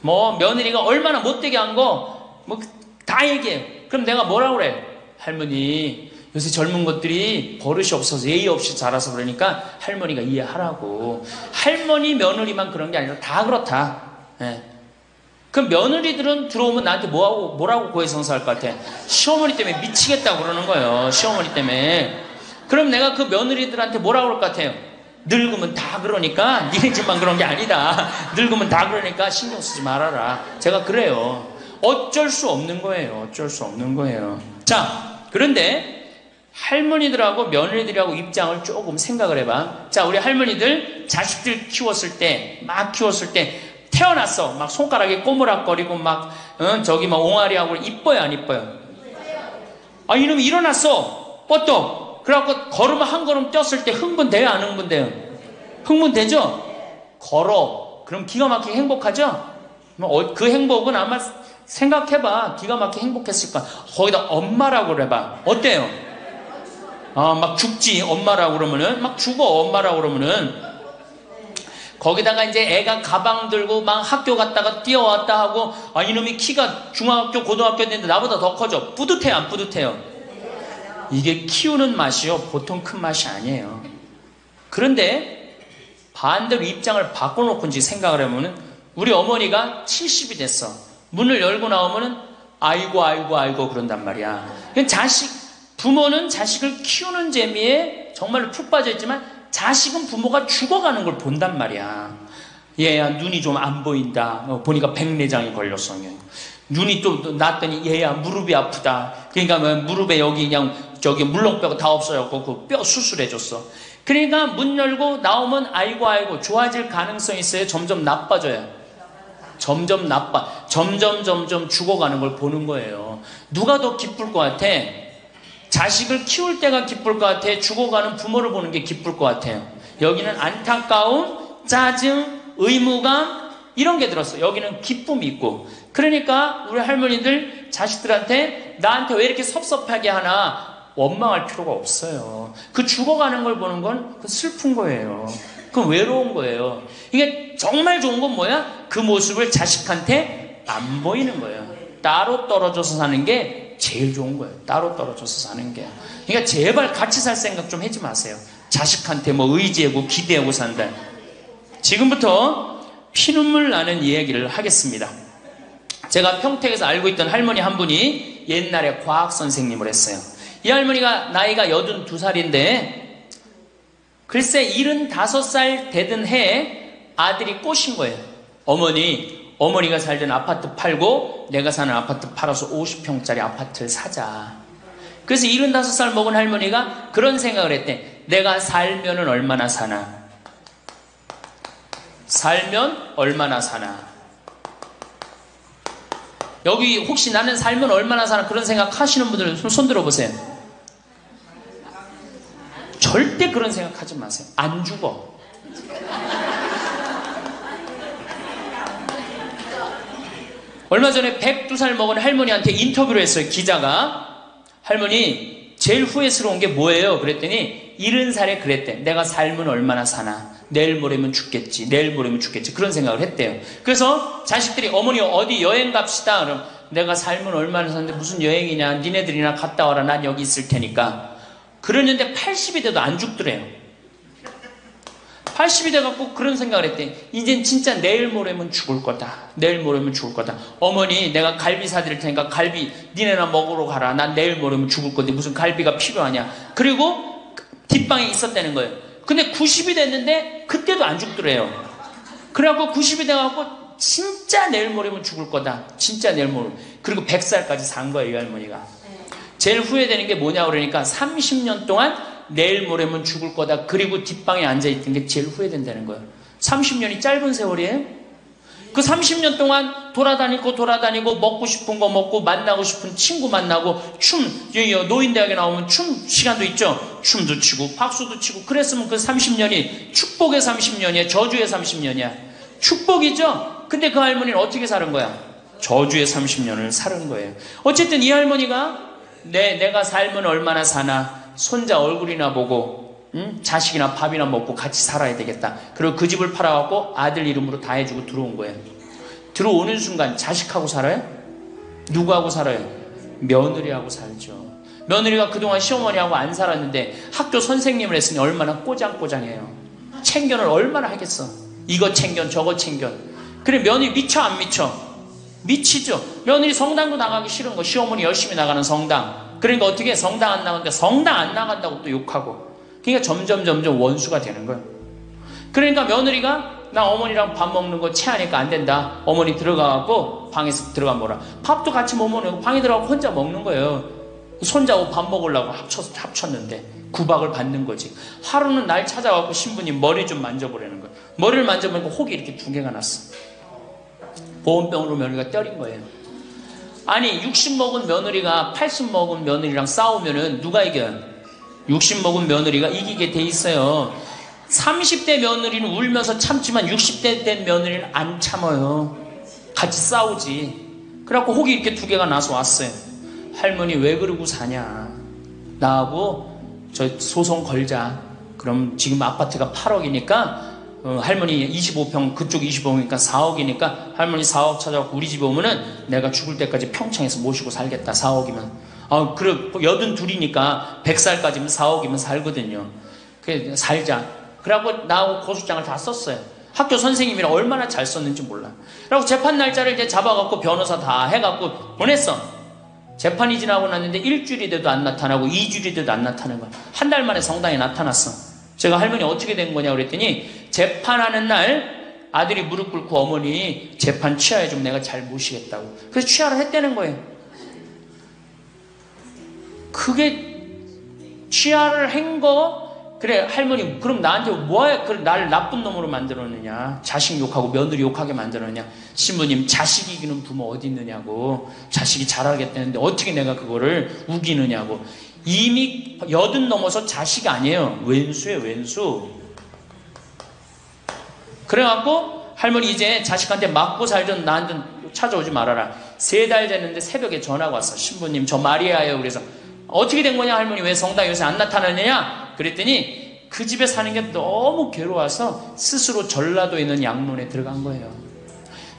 뭐 며느리가 얼마나 못되게 한 거 뭐 다 얘기해요. 그럼 내가 뭐라고 그래? 할머니, 요새 젊은 것들이 버릇이 없어서 예의 없이 자라서 그러니까 할머니가 이해하라고. 할머니, 며느리만 그런 게 아니라 다 그렇다. 예. 그럼 며느리들은 들어오면 나한테 뭐라고 고해성사할 것 같아? 시어머니 때문에 미치겠다고 그러는 거예요. 시어머니 때문에. 그럼 내가 그 며느리들한테 뭐라고 그럴 것 같아요? 늙으면 다 그러니까, 니네 집만 그런 게 아니다. 늙으면 다 그러니까 신경 쓰지 말아라. 제가 그래요. 어쩔 수 없는 거예요. 어쩔 수 없는 거예요. 자, 그런데 할머니들하고 며느리들하고 입장을 조금 생각을 해봐. 자, 우리 할머니들 자식들 키웠을 때, 막 키웠을 때 태어났어. 막 손가락에 꼬무락거리고 막 저기 막 옹알이하고 이뻐요 안 이뻐요? 아, 이놈이 일어났어. 뻗떡. 그래갖고 걸으면 한 걸음 뛰었을 때 흥분돼요 안 흥분돼요? 흥분되죠? 걸어. 그럼 기가 막히게 행복하죠? 그 행복은 아마 생각해봐. 기가 막히게 행복했을까? 거기다 엄마라고 그래봐. 어때요? 아, 막 죽지. 엄마라고 그러면은. 막 죽어. 엄마라고 그러면은. 거기다가 이제 애가 가방 들고 막 학교 갔다가 뛰어왔다 하고, 아, 이놈이 키가 중학교, 고등학교 됐는데 나보다 더 커져. 뿌듯해요, 안 뿌듯해요? 이게 키우는 맛이요. 보통 큰 맛이 아니에요. 그런데 반대로 입장을 바꿔놓고 이제 생각을 해보면, 우리 어머니가 70이 됐어. 문을 열고 나오면은 아이고 그런단 말이야. 부모는 자식을 키우는 재미에 정말로 푹 빠져있지만 자식은 부모가 죽어가는 걸 본단 말이야. 얘야 눈이 좀 안 보인다. 보니까 백내장이 걸렸어. 눈이 또 났더니 얘야 무릎이 아프다. 그러니까 무릎에 여기 그냥 저기 물렁뼈가 다 없어졌고 그 뼈 수술해줬어. 그러니까 문 열고 나오면 아이고 좋아질 가능성이 있어요? 점점 나빠져요? 점점 점점 죽어가는 걸 보는 거예요. 누가 더 기쁠 것 같아? 자식을 키울 때가 기쁠 것 같아? 죽어가는 부모를 보는 게 기쁠 것 같아요? 여기는 안타까움, 짜증, 의무감 이런 게 들었어. 여기는 기쁨이 있고. 그러니까 우리 할머니들 자식들한테 나한테 왜 이렇게 섭섭하게 하나 원망할 필요가 없어요. 그 죽어가는 걸 보는 건 슬픈 거예요. 그건 외로운 거예요. 이게 정말 좋은 건 뭐야? 그 모습을 자식한테 안 보이는 거예요. 따로 떨어져서 사는 게 제일 좋은 거예요. 따로 떨어져서 사는 게. 그러니까 제발 같이 살 생각 좀 하지 마세요. 자식한테 뭐 의지하고 기대하고 산다. 지금부터 피눈물 나는 이야기를 하겠습니다. 제가 평택에서 알고 있던 할머니 한 분이 옛날에 과학 선생님을 했어요. 이 할머니가 나이가 82살인데 글쎄 75살 되던 해에 아들이 꼬신 거예요. 어머니가 살던 아파트 팔고 내가 사는 아파트 팔아서 50평짜리 아파트를 사자. 그래서 75살 먹은 할머니가 그런 생각을 했대. 내가 살면은 얼마나 사나? 살면 얼마나 사나? 여기 혹시 나는 살면 얼마나 사나 그런 생각 하시는 분들 손 들어보세요. 절대 그런 생각 하지 마세요. 안 죽어. 얼마 전에 102살 먹은 할머니한테 인터뷰를 했어요. 기자가. 할머니 제일 후회스러운 게 뭐예요? 그랬더니 70살에 그랬대. 내가 살면 얼마나 사나? 내일 모레면 죽겠지. 내일 모레면 죽겠지. 그런 생각을 했대요. 그래서 자식들이 어머니 어디 여행 갑시다. 그럼 내가 살면 얼마나 사는데 무슨 여행이냐. 니네들이나 갔다 와라. 난 여기 있을 테니까. 그러는데 80이 돼도 안 죽더래요. 80이 돼갖고 그런 생각을 했대. 이젠 진짜 내일 모레면 죽을 거다. 내일 모레면 죽을 거다. 어머니 내가 갈비 사드릴 테니까 갈비 니네나 먹으러 가라. 난 내일 모레면 죽을 건데 무슨 갈비가 필요하냐. 그리고 뒷방에 있었다는 거예요. 근데 90이 됐는데 그때도 안 죽더래요. 그래갖고 90이 돼갖고 진짜 내일 모레면 죽을 거다. 진짜 내일 모레. 그리고 100살까지 산 거예요. 이 할머니가. 제일 후회되는 게 뭐냐 그러니까 30년 동안 내일 모레면 죽을 거다. 그리고 뒷방에 앉아있던 게 제일 후회된다는 거예요. 30년이 짧은 세월이에요. 그 30년 동안 돌아다니고 먹고 싶은 거 먹고 만나고 싶은 친구 만나고 노인대학에 나오면 춤 시간도 있죠. 춤도 추고 박수도 치고 그랬으면 그 30년이 축복의 30년이야. 저주의 30년이야. 축복이죠. 근데 그 할머니는 어떻게 사는 거야? 저주의 30년을 사는 거예요. 어쨌든 이 할머니가 내가 살면 얼마나 사나 손자 얼굴이나 보고 자식이나 밥이나 먹고 같이 살아야 되겠다. 그리고 그 집을 팔아갖고 아들 이름으로 다 해주고 들어온 거예요. 들어오는 순간 자식하고 살아요? 누구하고 살아요? 며느리하고 살죠. 며느리가 그동안 시어머니하고 안 살았는데 학교 선생님을 했으니 얼마나 꼬장꼬장해요. 챙견을 얼마나 하겠어. 이거 챙견 저거 챙견. 그래 며느리 미쳐 안 미쳐? 미치죠. 며느리 성당도 나가기 싫은 거. 시어머니 열심히 나가는 성당. 그러니까 어떻게 해? 성당 안 나가니까 성당 안 나간다고 또 욕하고. 그러니까 점점 원수가 되는 거예요. 그러니까 며느리가 나 어머니랑 밥 먹는 거 체하니까 안 된다. 어머니 들어가갖고 방에서 들어가 먹어라. 밥도 같이 못 먹는 거 방에 들어가고 혼자 먹는 거예요. 손자하고 밥 먹으려고 합쳤는데 구박을 받는 거지. 하루는 날 찾아가고 신부님 머리 좀 만져보라는 거예요. 머리를 만져보니까 혹이 이렇게 2개가 났어. 보온병으로 며느리가 때린 거예요. 아니 60 먹은 며느리가 80 먹은 며느리랑 싸우면은 누가 이겨요? 60 먹은 며느리가 이기게 돼 있어요. 30대 며느리는 울면서 참지만 60대 된 며느리는 안 참아요. 같이 싸우지. 그래갖고 혹이 이렇게 2개가 나서 왔어요. 할머니 왜 그러고 사냐. 나하고 저 소송 걸자. 그럼 지금 아파트가 8억이니까 할머니 25평 그쪽 25평이니까 4억이니까 할머니 4억 찾아갖고 우리 집에 오면은 내가 죽을 때까지 평창에서 모시고 살겠다. 4억이면. 그래 82이니까 100살까지면 4억이면 살거든요. 그래 살자. 그래갖고 나하고 고소장을 다 썼어요. 학교 선생님이랑 얼마나 잘 썼는지 몰라. 그래갖고 재판 날짜를 이제 잡아갖고 변호사 다 해갖고 보냈어. 재판이 지나고 났는데 1주일이 돼도 안 나타나고 2주일이 돼도 안 나타나는 거야. 한 달 만에 성당에 나타났어. 제가 할머니 어떻게 된 거냐 그랬더니 재판하는 날 아들이 무릎 꿇고 어머니 재판 취하해 좀 내가 잘 모시겠다고. 그래서 취하를 했다는 거예요. 그게 취하를 한 거. 그래 할머니 그럼 나한테 뭐야 나를 나쁜 놈으로 만들었느냐. 자식 욕하고 며느리 욕하게 만들었느냐. 신부님 자식 이기는 부모 어디 있느냐고. 자식이 잘하겠다는데 어떻게 내가 그거를 우기느냐고. 이미 80 넘어서 자식 아니에요. 왼수예요, 왼수. 그래갖고 할머니 이제 자식한테 맞고 살던 나한테 찾아오지 말아라. 3달 됐는데 새벽에 전화가 왔어. 신부님 저 마리아예요. 그래서 어떻게 된 거냐 할머니, 왜 성당에 요새 안 나타나느냐 그랬더니 그 집에 사는 게 너무 괴로워서 스스로 전라도에 있는 양론에 들어간 거예요.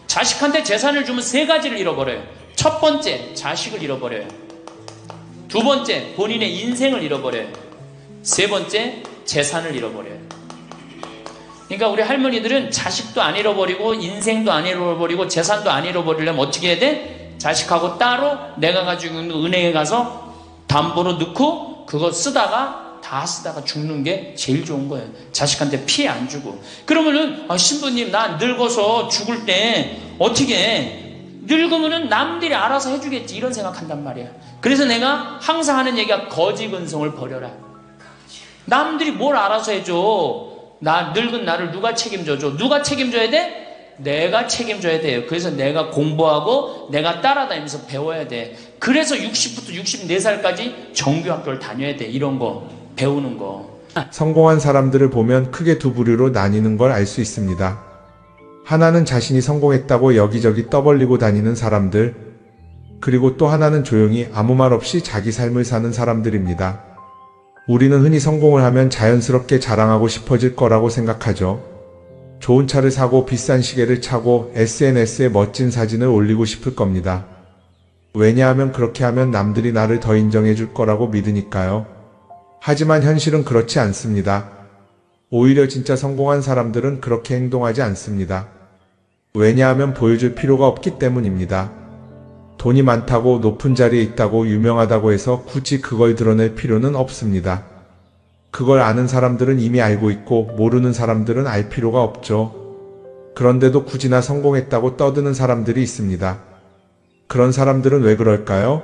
자식한테 재산을 주면 3가지를 잃어버려요. 첫 번째 자식을 잃어버려요. 두 번째 본인의 인생을 잃어버려요. 세 번째 재산을 잃어버려요. 그러니까 우리 할머니들은 자식도 안 잃어버리고 인생도 안 잃어버리고 재산도 안 잃어버리려면 어떻게 해야 돼? 자식하고 따로 내가 가지고 있는 은행에 가서 담보로 넣고 그거 다 쓰다가 죽는 게 제일 좋은 거예요. 자식한테 피해 안 주고. 그러면은 신부님 나 늙어서 죽을 때 어떻게 해? 늙으면은 남들이 알아서 해주겠지 이런 생각한단 말이야. 그래서 내가 항상 하는 얘기가 거지 근성을 버려라. 남들이 뭘 알아서 해줘. 늙은 나를 누가 책임져줘? 누가 책임져야 돼? 내가 책임져야 돼요. 그래서 내가 공부하고 내가 따라다니면서 배워야 돼. 그래서 60부터 64살까지 정규학교를 다녀야 돼. 이런 거 배우는 거. 성공한 사람들을 보면 크게 2부류로 나뉘는 걸 알 수 있습니다. 하나는 자신이 성공했다고 여기저기 떠벌리고 다니는 사람들, 그리고 또 하나는 조용히 아무 말 없이 자기 삶을 사는 사람들입니다. 우리는 흔히 성공을 하면 자연스럽게 자랑하고 싶어질 거라고 생각하죠. 좋은 차를 사고 비싼 시계를 차고 SNS에 멋진 사진을 올리고 싶을 겁니다. 왜냐하면 그렇게 하면 남들이 나를 더 인정해 줄 거라고 믿으니까요. 하지만 현실은 그렇지 않습니다. 오히려 진짜 성공한 사람들은 그렇게 행동하지 않습니다. 왜냐하면 보여줄 필요가 없기 때문입니다. 돈이 많다고 높은 자리에 있다고 유명하다고 해서 굳이 그걸 드러낼 필요는 없습니다. 그걸 아는 사람들은 이미 알고 있고 모르는 사람들은 알 필요가 없죠. 그런데도 굳이나 성공했다고 떠드는 사람들이 있습니다. 그런 사람들은 왜 그럴까요?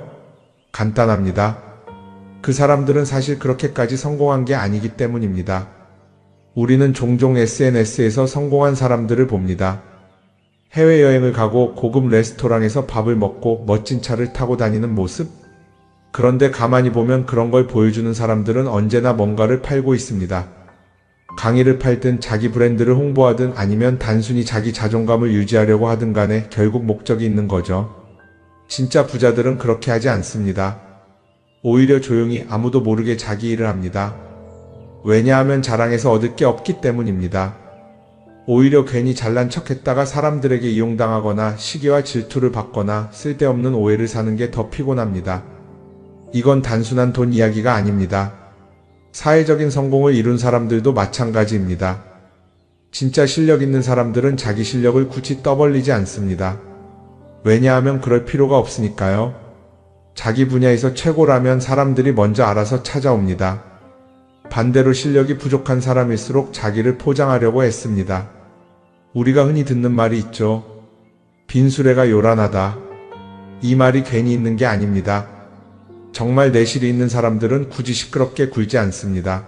간단합니다. 그 사람들은 사실 그렇게까지 성공한 게 아니기 때문입니다. 우리는 종종 SNS에서 성공한 사람들을 봅니다. 해외여행을 가고 고급 레스토랑에서 밥을 먹고 멋진 차를 타고 다니는 모습? 그런데 가만히 보면 그런 걸 보여주는 사람들은 언제나 뭔가를 팔고 있습니다. 강의를 팔든 자기 브랜드를 홍보하든 아니면 단순히 자기 자존감을 유지하려고 하든 간에 결국 목적이 있는 거죠. 진짜 부자들은 그렇게 하지 않습니다. 오히려 조용히 아무도 모르게 자기 일을 합니다. 왜냐하면 자랑해서 얻을 게 없기 때문입니다. 오히려 괜히 잘난 척했다가 사람들에게 이용당하거나 시기와 질투를 받거나 쓸데없는 오해를 사는 게 더 피곤합니다. 이건 단순한 돈 이야기가 아닙니다. 사회적인 성공을 이룬 사람들도 마찬가지입니다. 진짜 실력 있는 사람들은 자기 실력을 굳이 떠벌리지 않습니다. 왜냐하면 그럴 필요가 없으니까요. 자기 분야에서 최고라면 사람들이 먼저 알아서 찾아옵니다. 반대로 실력이 부족한 사람일수록 자기를 포장하려고 애씁니다. 우리가 흔히 듣는 말이 있죠. 빈수레가 요란하다. 이 말이 괜히 있는 게 아닙니다. 정말 내실이 있는 사람들은 굳이 시끄럽게 굴지 않습니다.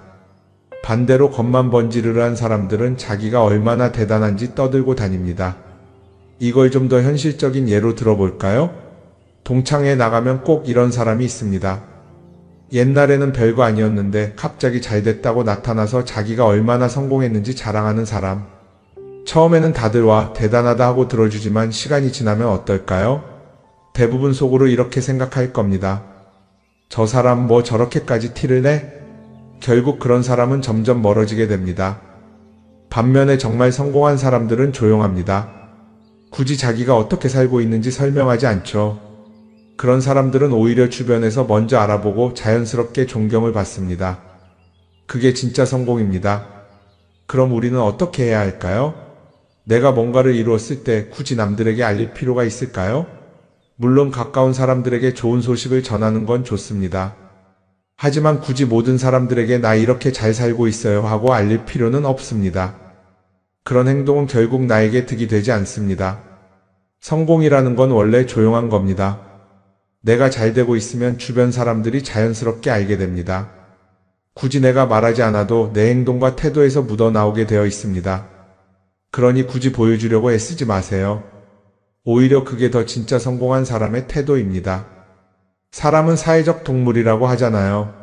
반대로 겉만 번지르르한 사람들은 자기가 얼마나 대단한지 떠들고 다닙니다. 이걸 좀 더 현실적인 예로 들어볼까요? 동창회에 나가면 꼭 이런 사람이 있습니다. 옛날에는 별거 아니었는데 갑자기 잘 됐다고 나타나서 자기가 얼마나 성공했는지 자랑하는 사람. 처음에는 다들 와 대단하다 하고 들어주지만 시간이 지나면 어떨까요? 대부분 속으로 이렇게 생각할 겁니다. 저 사람 뭐 저렇게까지 티를 내? 결국 그런 사람은 점점 멀어지게 됩니다. 반면에 정말 성공한 사람들은 조용합니다. 굳이 자기가 어떻게 살고 있는지 설명하지 않죠. 그런 사람들은 오히려 주변에서 먼저 알아보고 자연스럽게 존경을 받습니다. 그게 진짜 성공입니다. 그럼 우리는 어떻게 해야 할까요? 내가 뭔가를 이루었을 때 굳이 남들에게 알릴 필요가 있을까요? 물론 가까운 사람들에게 좋은 소식을 전하는 건 좋습니다. 하지만 굳이 모든 사람들에게 나 이렇게 잘 살고 있어요 하고 알릴 필요는 없습니다. 그런 행동은 결국 나에게 득이 되지 않습니다. 성공이라는 건 원래 조용한 겁니다. 내가 잘 되고 있으면 주변 사람들이 자연스럽게 알게 됩니다. 굳이 내가 말하지 않아도 내 행동과 태도에서 묻어나오게 되어 있습니다. 그러니 굳이 보여주려고 애쓰지 마세요. 오히려 그게 더 진짜 성공한 사람의 태도입니다. 사람은 사회적 동물이라고 하잖아요.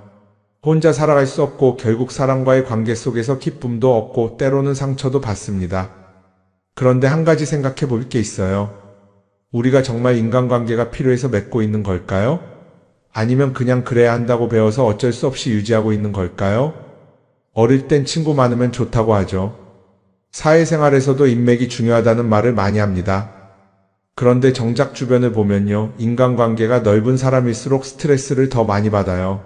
혼자 살아갈 수 없고 결국 사람과의 관계 속에서 기쁨도 얻고 때로는 상처도 받습니다. 그런데 한 가지 생각해 볼 게 있어요. 우리가 정말 인간관계가 필요해서 맺고 있는 걸까요? 아니면 그냥 그래야 한다고 배워서 어쩔 수 없이 유지하고 있는 걸까요? 어릴 땐 친구 많으면 좋다고 하죠. 사회생활에서도 인맥이 중요하다는 말을 많이 합니다. 그런데 정작 주변을 보면요, 인간관계가 넓은 사람일수록 스트레스를 더 많이 받아요.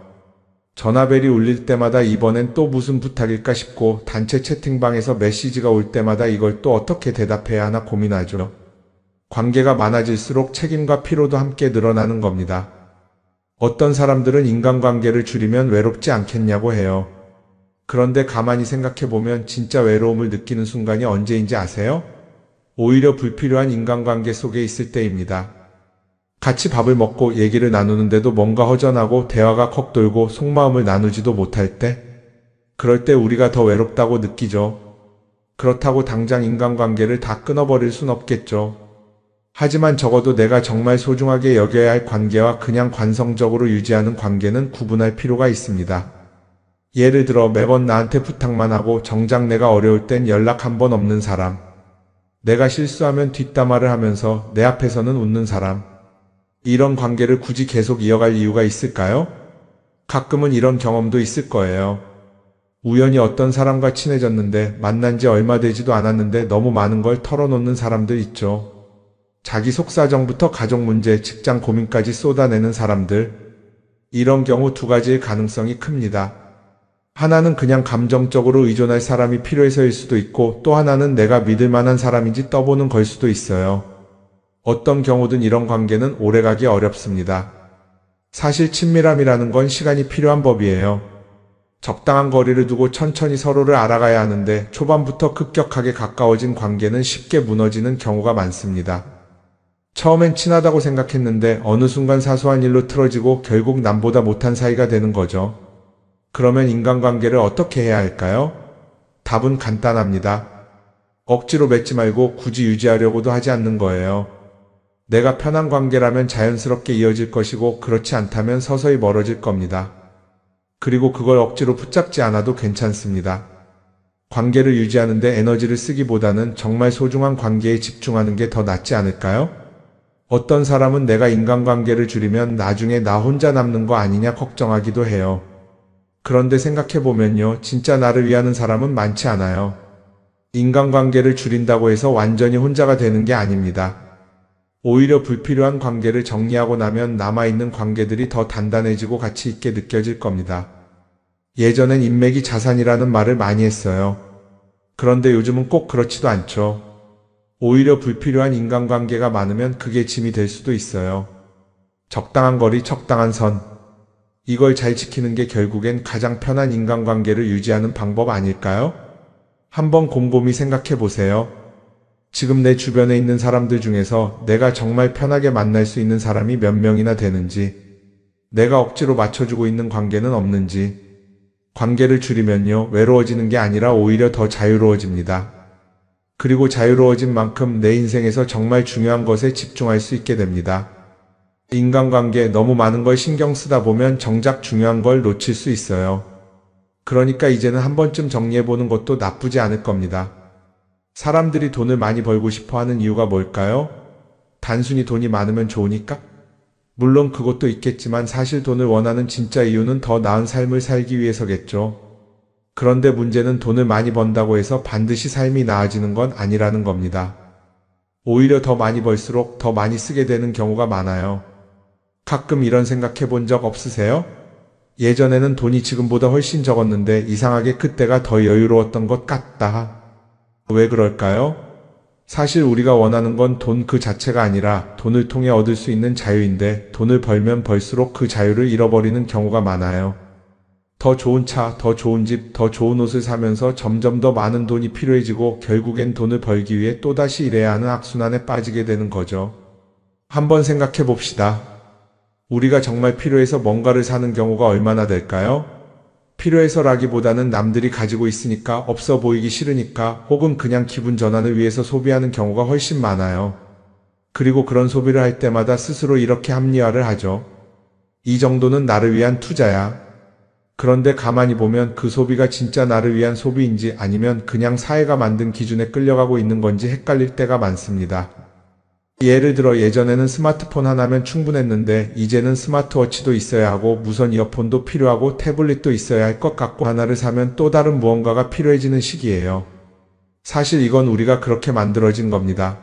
전화벨이 울릴 때마다 이번엔 또 무슨 부탁일까 싶고 단체 채팅방에서 메시지가 올 때마다 이걸 또 어떻게 대답해야 하나 고민하죠. 관계가 많아질수록 책임과 피로도 함께 늘어나는 겁니다. 어떤 사람들은 인간관계를 줄이면 외롭지 않겠냐고 해요. 그런데 가만히 생각해보면 진짜 외로움을 느끼는 순간이 언제인지 아세요? 오히려 불필요한 인간관계 속에 있을 때입니다. 같이 밥을 먹고 얘기를 나누는데도 뭔가 허전하고 대화가 컥 돌고 속마음을 나누지도 못할 때, 그럴 때 우리가 더 외롭다고 느끼죠. 그렇다고 당장 인간관계를 다 끊어버릴 순 없겠죠. 하지만 적어도 내가 정말 소중하게 여겨야 할 관계와 그냥 관성적으로 유지하는 관계는 구분할 필요가 있습니다. 예를 들어 매번 나한테 부탁만 하고 정작 내가 어려울 땐 연락 한 번 없는 사람, 내가 실수하면 뒷담화를 하면서 내 앞에서는 웃는 사람, 이런 관계를 굳이 계속 이어갈 이유가 있을까요? 가끔은 이런 경험도 있을 거예요. 우연히 어떤 사람과 친해졌는데 만난 지 얼마 되지도 않았는데 너무 많은 걸 털어놓는 사람들 있죠. 자기 속사정부터 가족 문제, 직장 고민까지 쏟아내는 사람들. 이런 경우 두 가지의 가능성이 큽니다. 하나는 그냥 감정적으로 의존할 사람이 필요해서일 수도 있고 또 하나는 내가 믿을 만한 사람인지 떠보는 걸 수도 있어요. 어떤 경우든 이런 관계는 오래가기 어렵습니다. 사실 친밀함이라는 건 시간이 필요한 법이에요. 적당한 거리를 두고 천천히 서로를 알아가야 하는데 초반부터 급격하게 가까워진 관계는 쉽게 무너지는 경우가 많습니다. 처음엔 친하다고 생각했는데 어느 순간 사소한 일로 틀어지고 결국 남보다 못한 사이가 되는 거죠. 그러면 인간관계를 어떻게 해야 할까요? 답은 간단합니다. 억지로 맺지 말고 굳이 유지하려고도 하지 않는 거예요. 내가 편한 관계라면 자연스럽게 이어질 것이고 그렇지 않다면 서서히 멀어질 겁니다. 그리고 그걸 억지로 붙잡지 않아도 괜찮습니다. 관계를 유지하는데 에너지를 쓰기보다는 정말 소중한 관계에 집중하는 게 더 낫지 않을까요? 어떤 사람은 내가 인간관계를 줄이면 나중에 나 혼자 남는 거 아니냐 걱정하기도 해요. 그런데 생각해보면요, 진짜 나를 위하는 사람은 많지 않아요. 인간관계를 줄인다고 해서 완전히 혼자가 되는 게 아닙니다. 오히려 불필요한 관계를 정리하고 나면 남아있는 관계들이 더 단단해지고 가치 있게 느껴질 겁니다. 예전엔 인맥이 자산이라는 말을 많이 했어요. 그런데 요즘은 꼭 그렇지도 않죠. 오히려 불필요한 인간관계가 많으면 그게 짐이 될 수도 있어요. 적당한 거리, 적당한 선. 이걸 잘 지키는 게 결국엔 가장 편한 인간관계를 유지하는 방법 아닐까요? 한번 곰곰이 생각해 보세요. 지금 내 주변에 있는 사람들 중에서 내가 정말 편하게 만날 수 있는 사람이 몇 명이나 되는지, 내가 억지로 맞춰주고 있는 관계는 없는지. 관계를 줄이면요, 외로워지는 게 아니라 오히려 더 자유로워집니다. 그리고 자유로워진 만큼 내 인생에서 정말 중요한 것에 집중할 수 있게 됩니다. 인간관계 너무 많은 걸 신경 쓰다 보면 정작 중요한 걸 놓칠 수 있어요. 그러니까 이제는 한 번쯤 정리해보는 것도 나쁘지 않을 겁니다. 사람들이 돈을 많이 벌고 싶어 하는 이유가 뭘까요? 단순히 돈이 많으면 좋으니까? 물론 그것도 있겠지만 사실 돈을 원하는 진짜 이유는 더 나은 삶을 살기 위해서겠죠. 그런데 문제는 돈을 많이 번다고 해서 반드시 삶이 나아지는 건 아니라는 겁니다. 오히려 더 많이 벌수록 더 많이 쓰게 되는 경우가 많아요. 가끔 이런 생각해 본 적 없으세요? 예전에는 돈이 지금보다 훨씬 적었는데 이상하게 그때가 더 여유로웠던 것 같다. 왜 그럴까요? 사실 우리가 원하는 건 돈 그 자체가 아니라 돈을 통해 얻을 수 있는 자유인데 돈을 벌면 벌수록 그 자유를 잃어버리는 경우가 많아요. 더 좋은 차, 더 좋은 집, 더 좋은 옷을 사면서 점점 더 많은 돈이 필요해지고 결국엔 돈을 벌기 위해 또다시 일해야 하는 악순환에 빠지게 되는 거죠. 한번 생각해 봅시다. 우리가 정말 필요해서 뭔가를 사는 경우가 얼마나 될까요? 필요해서라기보다는 남들이 가지고 있으니까, 없어 보이기 싫으니까, 혹은 그냥 기분 전환을 위해서 소비하는 경우가 훨씬 많아요. 그리고 그런 소비를 할 때마다 스스로 이렇게 합리화를 하죠. 이 정도는 나를 위한 투자야. 그런데 가만히 보면 그 소비가 진짜 나를 위한 소비인지 아니면 그냥 사회가 만든 기준에 끌려가고 있는 건지 헷갈릴 때가 많습니다. 예를 들어 예전에는 스마트폰 하나면 충분했는데 이제는 스마트워치도 있어야 하고 무선 이어폰도 필요하고 태블릿도 있어야 할 것 같고 하나를 사면 또 다른 무언가가 필요해지는 시기예요. 사실 이건 우리가 그렇게 만들어진 겁니다.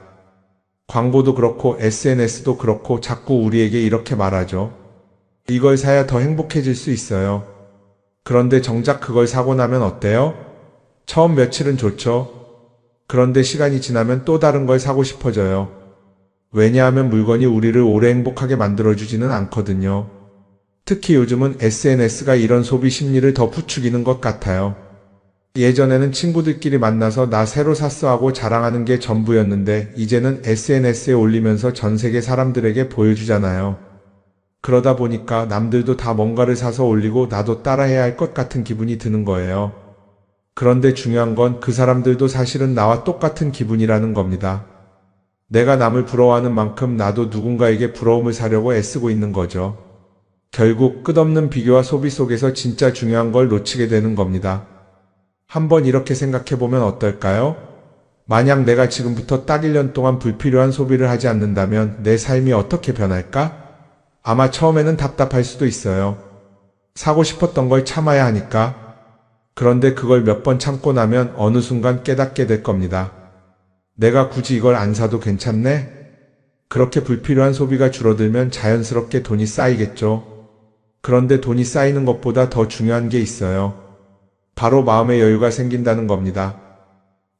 광고도 그렇고 SNS도 그렇고 자꾸 우리에게 이렇게 말하죠. 이걸 사야 더 행복해질 수 있어요. 그런데 정작 그걸 사고 나면 어때요? 처음 며칠은 좋죠. 그런데 시간이 지나면 또 다른 걸 사고 싶어져요. 왜냐하면 물건이 우리를 오래 행복하게 만들어주지는 않거든요. 특히 요즘은 SNS가 이런 소비 심리를 더 부추기는 것 같아요. 예전에는 친구들끼리 만나서 나 새로 샀어 하고 자랑하는 게 전부였는데 이제는 SNS에 올리면서 전 세계 사람들에게 보여주잖아요. 그러다 보니까 남들도 다 뭔가를 사서 올리고 나도 따라해야 할 것 같은 기분이 드는 거예요. 그런데 중요한 건 그 사람들도 사실은 나와 똑같은 기분이라는 겁니다. 내가 남을 부러워하는 만큼 나도 누군가에게 부러움을 사려고 애쓰고 있는 거죠. 결국 끝없는 비교와 소비 속에서 진짜 중요한 걸 놓치게 되는 겁니다. 한번 이렇게 생각해보면 어떨까요? 만약 내가 지금부터 딱 1년 동안 불필요한 소비를 하지 않는다면 내 삶이 어떻게 변할까? 아마 처음에는 답답할 수도 있어요. 사고 싶었던 걸 참아야 하니까. 그런데 그걸 몇 번 참고 나면 어느 순간 깨닫게 될 겁니다. 내가 굳이 이걸 안 사도 괜찮네? 그렇게 불필요한 소비가 줄어들면 자연스럽게 돈이 쌓이겠죠. 그런데 돈이 쌓이는 것보다 더 중요한 게 있어요. 바로 마음의 여유가 생긴다는 겁니다.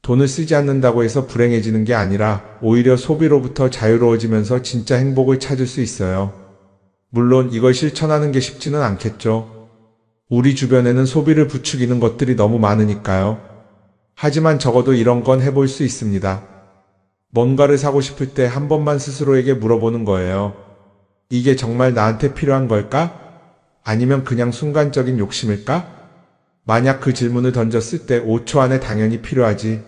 돈을 쓰지 않는다고 해서 불행해지는 게 아니라 오히려 소비로부터 자유로워지면서 진짜 행복을 찾을 수 있어요. 물론 이걸 실천하는 게 쉽지는 않겠죠. 우리 주변에는 소비를 부추기는 것들이 너무 많으니까요. 하지만 적어도 이런 건 해볼 수 있습니다. 뭔가를 사고 싶을 때 한 번만 스스로에게 물어보는 거예요. 이게 정말 나한테 필요한 걸까? 아니면 그냥 순간적인 욕심일까? 만약 그 질문을 던졌을 때 5초 안에 당연히 필요하지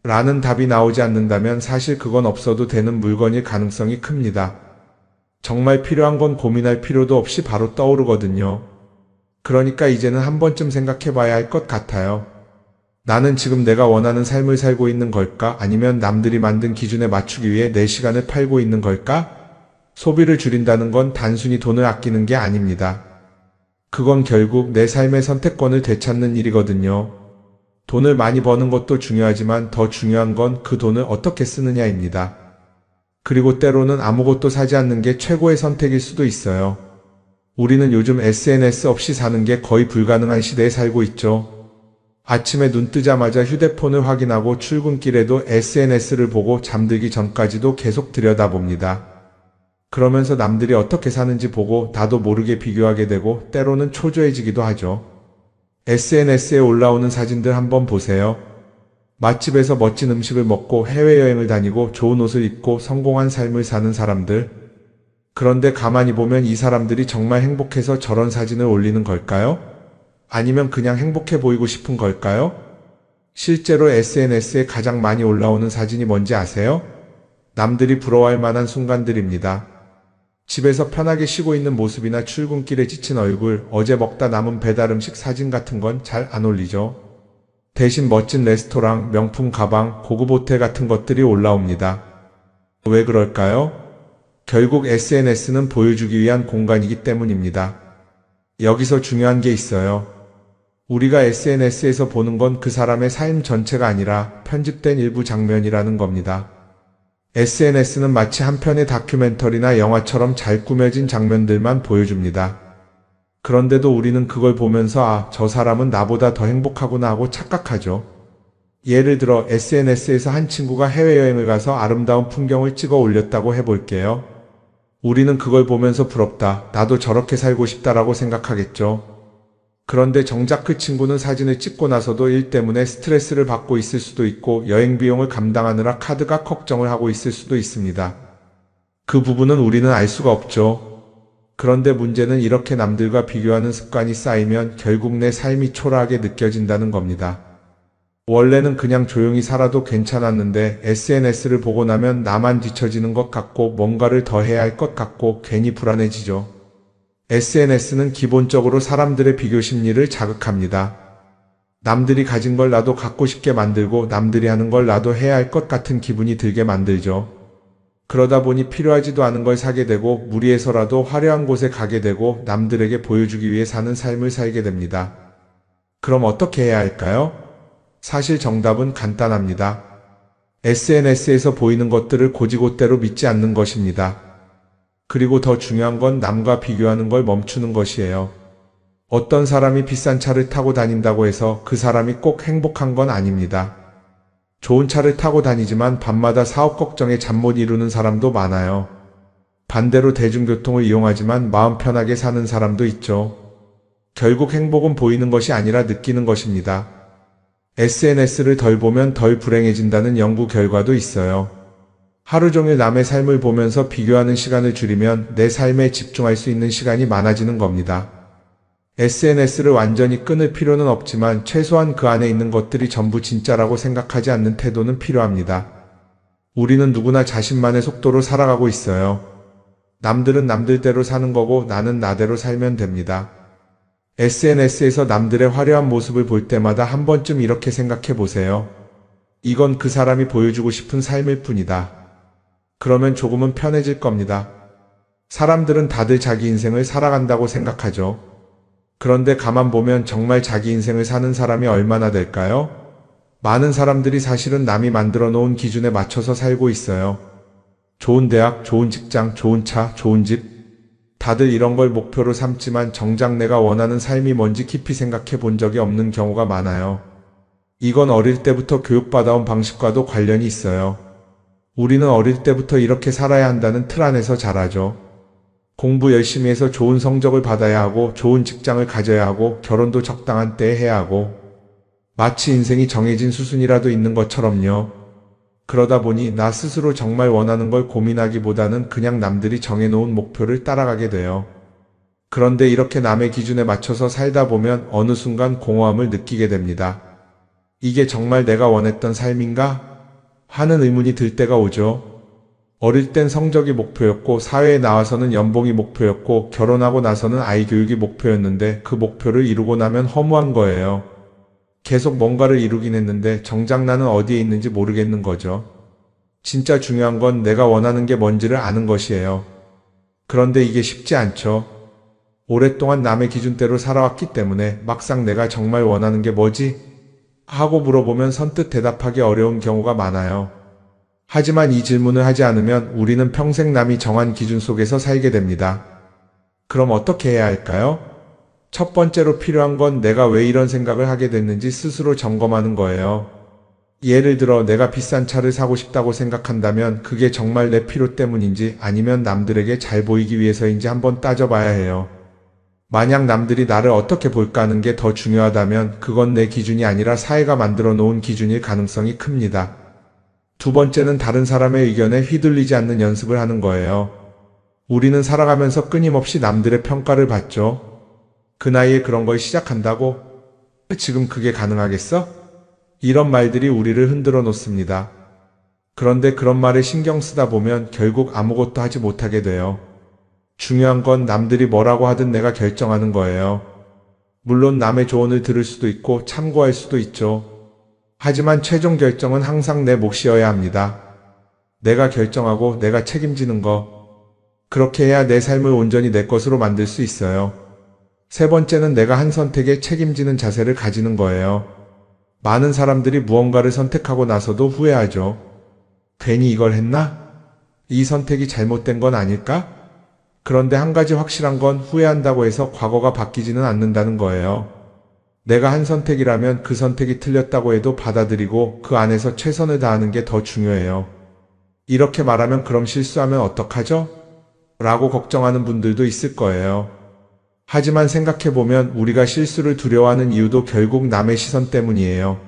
라는 답이 나오지 않는다면 사실 그건 없어도 되는 물건일 가능성이 큽니다. 정말 필요한 건 고민할 필요도 없이 바로 떠오르거든요. 그러니까 이제는 한 번쯤 생각해봐야 할 것 같아요. 나는 지금 내가 원하는 삶을 살고 있는 걸까? 아니면 남들이 만든 기준에 맞추기 위해 내 시간을 팔고 있는 걸까? 소비를 줄인다는 건 단순히 돈을 아끼는 게 아닙니다. 그건 결국 내 삶의 선택권을 되찾는 일이거든요. 돈을 많이 버는 것도 중요하지만 더 중요한 건 그 돈을 어떻게 쓰느냐입니다. 그리고 때로는 아무것도 사지 않는 게 최고의 선택일 수도 있어요. 우리는 요즘 SNS 없이 사는 게 거의 불가능한 시대에 살고 있죠. 아침에 눈 뜨자마자 휴대폰을 확인하고 출근길에도 SNS를 보고 잠들기 전까지도 계속 들여다봅니다. 그러면서 남들이 어떻게 사는지 보고 나도 모르게 비교하게 되고 때로는 초조해지기도 하죠. SNS에 올라오는 사진들 한번 보세요. 맛집에서 멋진 음식을 먹고 해외여행을 다니고 좋은 옷을 입고 성공한 삶을 사는 사람들. 그런데 가만히 보면 이 사람들이 정말 행복해서 저런 사진을 올리는 걸까요? 아니면 그냥 행복해 보이고 싶은 걸까요? 실제로 SNS에 가장 많이 올라오는 사진이 뭔지 아세요? 남들이 부러워할 만한 순간들입니다. 집에서 편하게 쉬고 있는 모습이나 출근길에 지친 얼굴, 어제 먹다 남은 배달 음식 사진 같은 건 잘 안 올리죠. 대신 멋진 레스토랑, 명품 가방, 고급 호텔 같은 것들이 올라옵니다. 왜 그럴까요? 결국 SNS는 보여주기 위한 공간이기 때문입니다. 여기서 중요한 게 있어요. 우리가 SNS에서 보는 건 그 사람의 삶 전체가 아니라 편집된 일부 장면이라는 겁니다. SNS는 마치 한 편의 다큐멘터리나 영화처럼 잘 꾸며진 장면들만 보여줍니다. 그런데도 우리는 그걸 보면서 아, 저 사람은 나보다 더 행복하구나 하고 착각하죠. 예를 들어 SNS에서 한 친구가 해외여행을 가서 아름다운 풍경을 찍어 올렸다고 해볼게요. 우리는 그걸 보면서 부럽다, 나도 저렇게 살고 싶다라고 생각하겠죠. 그런데 정작 그 친구는 사진을 찍고 나서도 일 때문에 스트레스를 받고 있을 수도 있고 여행 비용을 감당하느라 카드가 걱정을 하고 있을 수도 있습니다. 그 부분은 우리는 알 수가 없죠. 그런데 문제는 이렇게 남들과 비교하는 습관이 쌓이면 결국 내 삶이 초라하게 느껴진다는 겁니다. 원래는 그냥 조용히 살아도 괜찮았는데 SNS를 보고 나면 나만 뒤처지는 것 같고 뭔가를 더 해야 할 것 같고 괜히 불안해지죠. SNS는 기본적으로 사람들의 비교 심리를 자극합니다. 남들이 가진 걸 나도 갖고 싶게 만들고 남들이 하는 걸 나도 해야 할 것 같은 기분이 들게 만들죠. 그러다 보니 필요하지도 않은 걸 사게 되고 무리해서라도 화려한 곳에 가게 되고 남들에게 보여주기 위해 사는 삶을 살게 됩니다. 그럼 어떻게 해야 할까요? 사실 정답은 간단합니다. SNS에서 보이는 것들을 곧이곧대로 믿지 않는 것입니다. 그리고 더 중요한 건 남과 비교하는 걸 멈추는 것이에요. 어떤 사람이 비싼 차를 타고 다닌다고 해서 그 사람이 꼭 행복한 건 아닙니다. 좋은 차를 타고 다니지만 밤마다 사업 걱정에 잠 못 이루는 사람도 많아요. 반대로 대중교통을 이용하지만 마음 편하게 사는 사람도 있죠. 결국 행복은 보이는 것이 아니라 느끼는 것입니다. SNS를 덜 보면 덜 불행해진다는 연구 결과도 있어요. 하루 종일 남의 삶을 보면서 비교하는 시간을 줄이면 내 삶에 집중할 수 있는 시간이 많아지는 겁니다. SNS를 완전히 끊을 필요는 없지만 최소한 그 안에 있는 것들이 전부 진짜라고 생각하지 않는 태도는 필요합니다. 우리는 누구나 자신만의 속도로 살아가고 있어요. 남들은 남들대로 사는 거고 나는 나대로 살면 됩니다. SNS에서 남들의 화려한 모습을 볼 때마다 한 번쯤 이렇게 생각해 보세요. 이건 그 사람이 보여주고 싶은 삶일 뿐이다. 그러면 조금은 편해질 겁니다. 사람들은 다들 자기 인생을 살아간다고 생각하죠. 그런데 가만 보면 정말 자기 인생을 사는 사람이 얼마나 될까요? 많은 사람들이 사실은 남이 만들어 놓은 기준에 맞춰서 살고 있어요. 좋은 대학, 좋은 직장, 좋은 차, 좋은 집. 다들 이런 걸 목표로 삼지만 정작 내가 원하는 삶이 뭔지 깊이 생각해 본 적이 없는 경우가 많아요. 이건 어릴 때부터 교육받아온 방식과도 관련이 있어요. 우리는 어릴 때부터 이렇게 살아야 한다는 틀 안에서 자라죠. 공부 열심히 해서 좋은 성적을 받아야 하고 좋은 직장을 가져야 하고 결혼도 적당한 때에 해야 하고 마치 인생이 정해진 수순이라도 있는 것처럼요. 그러다 보니 나 스스로 정말 원하는 걸 고민하기보다는 그냥 남들이 정해놓은 목표를 따라가게 돼요. 그런데 이렇게 남의 기준에 맞춰서 살다 보면 어느 순간 공허함을 느끼게 됩니다. 이게 정말 내가 원했던 삶인가? 하는 의문이 들 때가 오죠. 어릴 땐 성적이 목표였고 사회에 나와서는 연봉이 목표였고 결혼하고 나서는 아이 교육이 목표였는데 그 목표를 이루고 나면 허무한 거예요. 계속 뭔가를 이루긴 했는데 정작 나는 어디에 있는지 모르겠는 거죠. 진짜 중요한 건 내가 원하는 게 뭔지를 아는 것이에요. 그런데 이게 쉽지 않죠. 오랫동안 남의 기준대로 살아왔기 때문에 막상 내가 정말 원하는 게 뭐지? 하고 물어보면 선뜻 대답하기 어려운 경우가 많아요. 하지만 이 질문을 하지 않으면 우리는 평생 남이 정한 기준 속에서 살게 됩니다. 그럼 어떻게 해야 할까요? 첫 번째로 필요한 건 내가 왜 이런 생각을 하게 됐는지 스스로 점검하는 거예요. 예를 들어 내가 비싼 차를 사고 싶다고 생각한다면 그게 정말 내 필요 때문인지 아니면 남들에게 잘 보이기 위해서인지 한번 따져봐야 해요. 만약 남들이 나를 어떻게 볼까 하는 게 더 중요하다면 그건 내 기준이 아니라 사회가 만들어 놓은 기준일 가능성이 큽니다. 두 번째는 다른 사람의 의견에 휘둘리지 않는 연습을 하는 거예요. 우리는 살아가면서 끊임없이 남들의 평가를 받죠. 그 나이에 그런 걸 시작한다고? 지금 그게 가능하겠어? 이런 말들이 우리를 흔들어 놓습니다. 그런데 그런 말에 신경 쓰다 보면 결국 아무것도 하지 못하게 돼요. 중요한 건 남들이 뭐라고 하든 내가 결정하는 거예요. 물론 남의 조언을 들을 수도 있고 참고할 수도 있죠. 하지만 최종 결정은 항상 내 몫이어야 합니다. 내가 결정하고 내가 책임지는 거. 그렇게 해야 내 삶을 온전히 내 것으로 만들 수 있어요. 세 번째는 내가 한 선택에 책임지는 자세를 가지는 거예요. 많은 사람들이 무언가를 선택하고 나서도 후회하죠. 괜히 이걸 했나? 이 선택이 잘못된 건 아닐까? 그런데 한 가지 확실한 건 후회한다고 해서 과거가 바뀌지는 않는다는 거예요. 내가 한 선택이라면 그 선택이 틀렸다고 해도 받아들이고 그 안에서 최선을 다하는 게 더 중요해요. 이렇게 말하면 그럼 실수하면 어떡하죠? 라고 걱정하는 분들도 있을 거예요. 하지만 생각해보면 우리가 실수를 두려워하는 이유도 결국 남의 시선 때문이에요.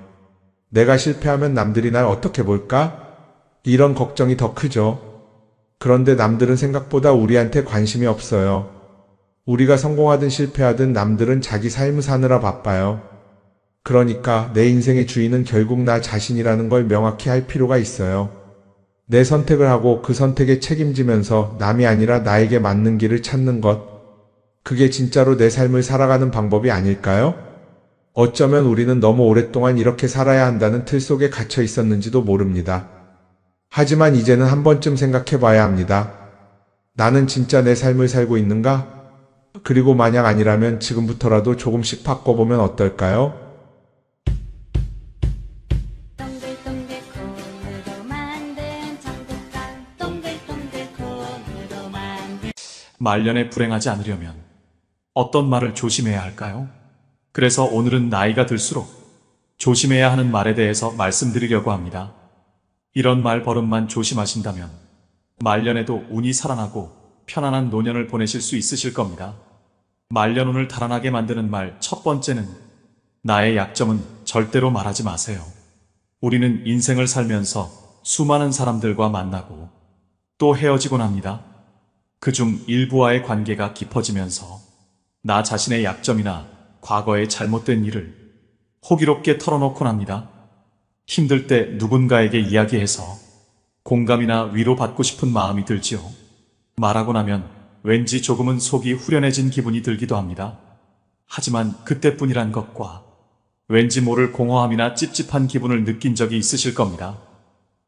내가 실패하면 남들이 날 어떻게 볼까? 이런 걱정이 더 크죠. 그런데 남들은 생각보다 우리한테 관심이 없어요. 우리가 성공하든 실패하든 남들은 자기 삶을 사느라 바빠요. 그러니까 내 인생의 주인은 결국 나 자신이라는 걸 명확히 할 필요가 있어요. 내 선택을 하고 그 선택에 책임지면서 남이 아니라 나에게 맞는 길을 찾는 것. 그게 진짜로 내 삶을 살아가는 방법이 아닐까요? 어쩌면 우리는 너무 오랫동안 이렇게 살아야 한다는 틀 속에 갇혀 있었는지도 모릅니다. 하지만 이제는 한 번쯤 생각해 봐야 합니다. 나는 진짜 내 삶을 살고 있는가? 그리고 만약 아니라면 지금부터라도 조금씩 바꿔보면 어떨까요? 동글동글 콩으로 만든 청국장 동글동글 콩으로 만든 말년에 불행하지 않으려면 어떤 말을 조심해야 할까요? 그래서 오늘은 나이가 들수록 조심해야 하는 말에 대해서 말씀드리려고 합니다. 이런 말 버릇만 조심하신다면 말년에도 운이 살아나고 편안한 노년을 보내실 수 있으실 겁니다. 말년운을 달아나게 만드는 말 첫 번째는 나의 약점은 절대로 말하지 마세요. 우리는 인생을 살면서 수많은 사람들과 만나고 또 헤어지곤 합니다. 그중 일부와의 관계가 깊어지면서 나 자신의 약점이나 과거의 잘못된 일을 호기롭게 털어놓곤 합니다. 힘들 때 누군가에게 이야기해서 공감이나 위로받고 싶은 마음이 들지요. 말하고 나면 왠지 조금은 속이 후련해진 기분이 들기도 합니다. 하지만 그때뿐이란 것과 왠지 모를 공허함이나 찝찝한 기분을 느낀 적이 있으실 겁니다.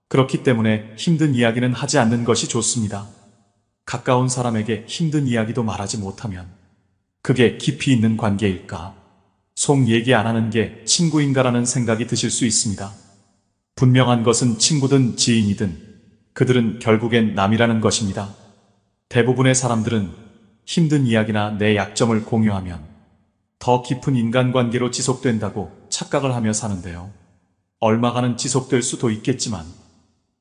그렇기 때문에 힘든 이야기는 하지 않는 것이 좋습니다. 가까운 사람에게 힘든 이야기도 말하지 못하면 그게 깊이 있는 관계일까? 속 얘기 안 하는 게 친구인가라는 생각이 드실 수 있습니다. 분명한 것은 친구든 지인이든 그들은 결국엔 남이라는 것입니다. 대부분의 사람들은 힘든 이야기나 내 약점을 공유하면 더 깊은 인간관계로 지속된다고 착각을 하며 사는데요. 얼마간은 지속될 수도 있겠지만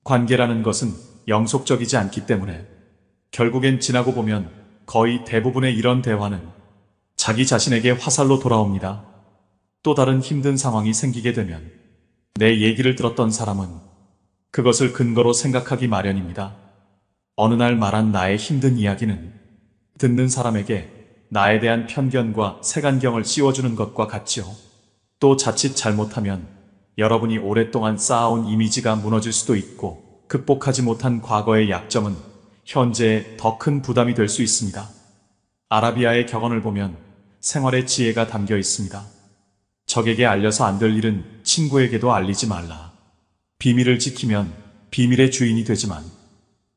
관계라는 것은 영속적이지 않기 때문에 결국엔 지나고 보면 거의 대부분의 이런 대화는 자기 자신에게 화살로 돌아옵니다. 또 다른 힘든 상황이 생기게 되면 내 얘기를 들었던 사람은 그것을 근거로 생각하기 마련입니다. 어느 날 말한 나의 힘든 이야기는 듣는 사람에게 나에 대한 편견과 색안경을 씌워주는 것과 같지요. 또 자칫 잘못하면 여러분이 오랫동안 쌓아온 이미지가 무너질 수도 있고 극복하지 못한 과거의 약점은 현재에 더 큰 부담이 될 수 있습니다. 아라비아의 격언을 보면 생활의 지혜가 담겨 있습니다. 적에게 알려서 안 될 일은 친구에게도 알리지 말라. 비밀을 지키면 비밀의 주인이 되지만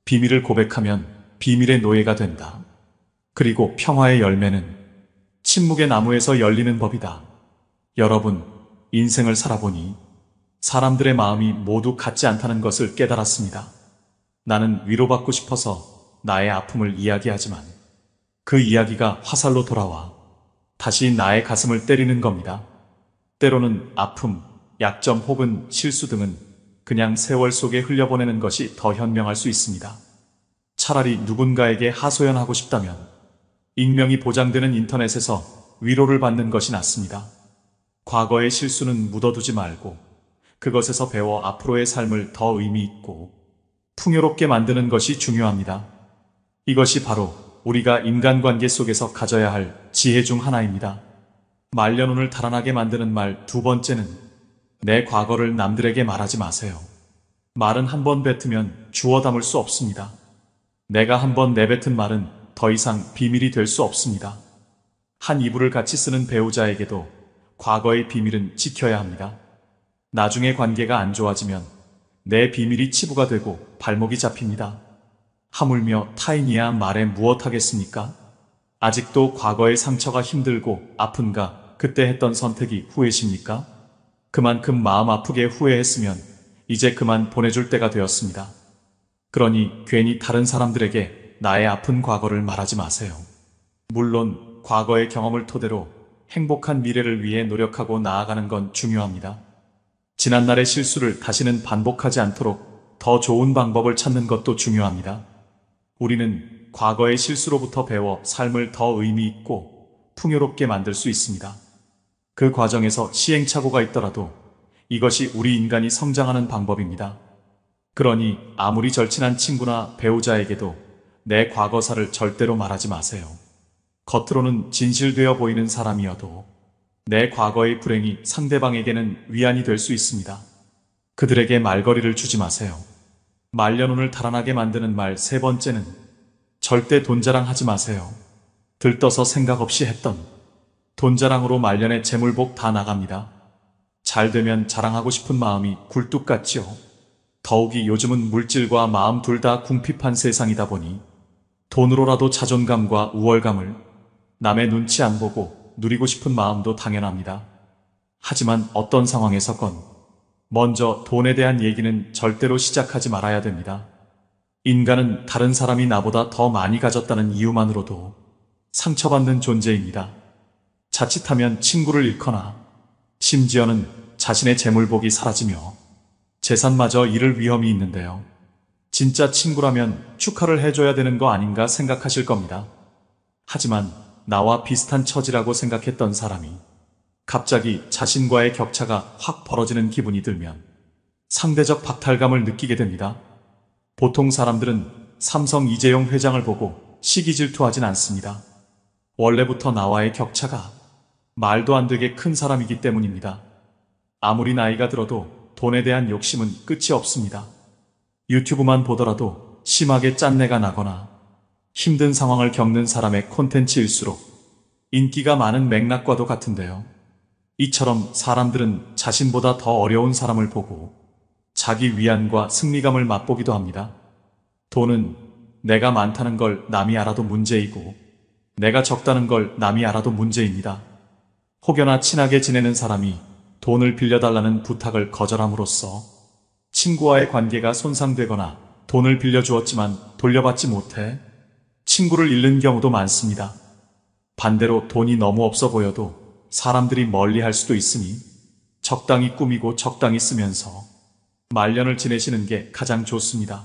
비밀을 고백하면 비밀의 노예가 된다. 그리고 평화의 열매는 침묵의 나무에서 열리는 법이다. 여러분, 인생을 살아보니 사람들의 마음이 모두 같지 않다는 것을 깨달았습니다. 나는 위로받고 싶어서 나의 아픔을 이야기하지만 그 이야기가 화살로 돌아와 다시 나의 가슴을 때리는 겁니다. 때로는 아픔, 약점 혹은 실수 등은 그냥 세월 속에 흘려보내는 것이 더 현명할 수 있습니다. 차라리 누군가에게 하소연하고 싶다면 익명이 보장되는 인터넷에서 위로를 받는 것이 낫습니다. 과거의 실수는 묻어두지 말고 그것에서 배워 앞으로의 삶을 더 의미 있고 풍요롭게 만드는 것이 중요합니다. 이것이 바로 우리가 인간관계 속에서 가져야 할 지혜 중 하나입니다. 말년운을 달아나게 만드는 말 두 번째는 내 과거를 남들에게 말하지 마세요. 말은 한 번 뱉으면 주워 담을 수 없습니다. 내가 한 번 내뱉은 말은 더 이상 비밀이 될 수 없습니다. 한 이불을 같이 쓰는 배우자에게도 과거의 비밀은 지켜야 합니다. 나중에 관계가 안 좋아지면 내 비밀이 치부가 되고 발목이 잡힙니다. 하물며 타인이야 말해 무엇하겠습니까? 아직도 과거의 상처가 힘들고 아픈가 그때 했던 선택이 후회십니까? 그만큼 마음 아프게 후회했으면 이제 그만 보내줄 때가 되었습니다. 그러니 괜히 다른 사람들에게 나의 아픈 과거를 말하지 마세요. 물론 과거의 경험을 토대로 행복한 미래를 위해 노력하고 나아가는 건 중요합니다. 지난날의 실수를 다시는 반복하지 않도록 더 좋은 방법을 찾는 것도 중요합니다. 우리는 과거의 실수로부터 배워 삶을 더 의미 있고 풍요롭게 만들 수 있습니다. 그 과정에서 시행착오가 있더라도 이것이 우리 인간이 성장하는 방법입니다. 그러니 아무리 절친한 친구나 배우자에게도 내 과거사를 절대로 말하지 마세요. 겉으로는 진실되어 보이는 사람이어도 내 과거의 불행이 상대방에게는 위안이 될 수 있습니다. 그들에게 말거리를 주지 마세요. 말년운을 달아나게 만드는 말 세 번째는 절대 돈 자랑하지 마세요. 들떠서 생각 없이 했던 돈 자랑으로 말년에 재물복 다 나갑니다. 잘 되면 자랑하고 싶은 마음이 굴뚝 같지요. 더욱이 요즘은 물질과 마음 둘 다 궁핍한 세상이다 보니 돈으로라도 자존감과 우월감을 남의 눈치 안 보고 누리고 싶은 마음도 당연합니다. 하지만 어떤 상황에서건 먼저 돈에 대한 얘기는 절대로 시작하지 말아야 됩니다. 인간은 다른 사람이 나보다 더 많이 가졌다는 이유만으로도 상처받는 존재입니다. 자칫하면 친구를 잃거나 심지어는 자신의 재물복이 사라지며 재산마저 잃을 위험이 있는데요. 진짜 친구라면 축하를 해줘야 되는 거 아닌가 생각하실 겁니다. 하지만 나와 비슷한 처지라고 생각했던 사람이 갑자기 자신과의 격차가 확 벌어지는 기분이 들면 상대적 박탈감을 느끼게 됩니다. 보통 사람들은 삼성 이재용 회장을 보고 시기 질투하진 않습니다. 원래부터 나와의 격차가 말도 안 되게 큰 사람이기 때문입니다. 아무리 나이가 들어도 돈에 대한 욕심은 끝이 없습니다. 유튜브만 보더라도 심하게 짠내가 나거나 힘든 상황을 겪는 사람의 콘텐츠일수록 인기가 많은 맥락과도 같은데요. 이처럼 사람들은 자신보다 더 어려운 사람을 보고 자기 위안과 승리감을 맛보기도 합니다. 돈은 내가 많다는 걸 남이 알아도 문제이고 내가 적다는 걸 남이 알아도 문제입니다. 혹여나 친하게 지내는 사람이 돈을 빌려달라는 부탁을 거절함으로써 친구와의 관계가 손상되거나 돈을 빌려주었지만 돌려받지 못해 친구를 잃는 경우도 많습니다. 반대로 돈이 너무 없어 보여도 사람들이 멀리할 수도 있으니 적당히 꾸미고 적당히 쓰면서 말년을 지내시는 게 가장 좋습니다.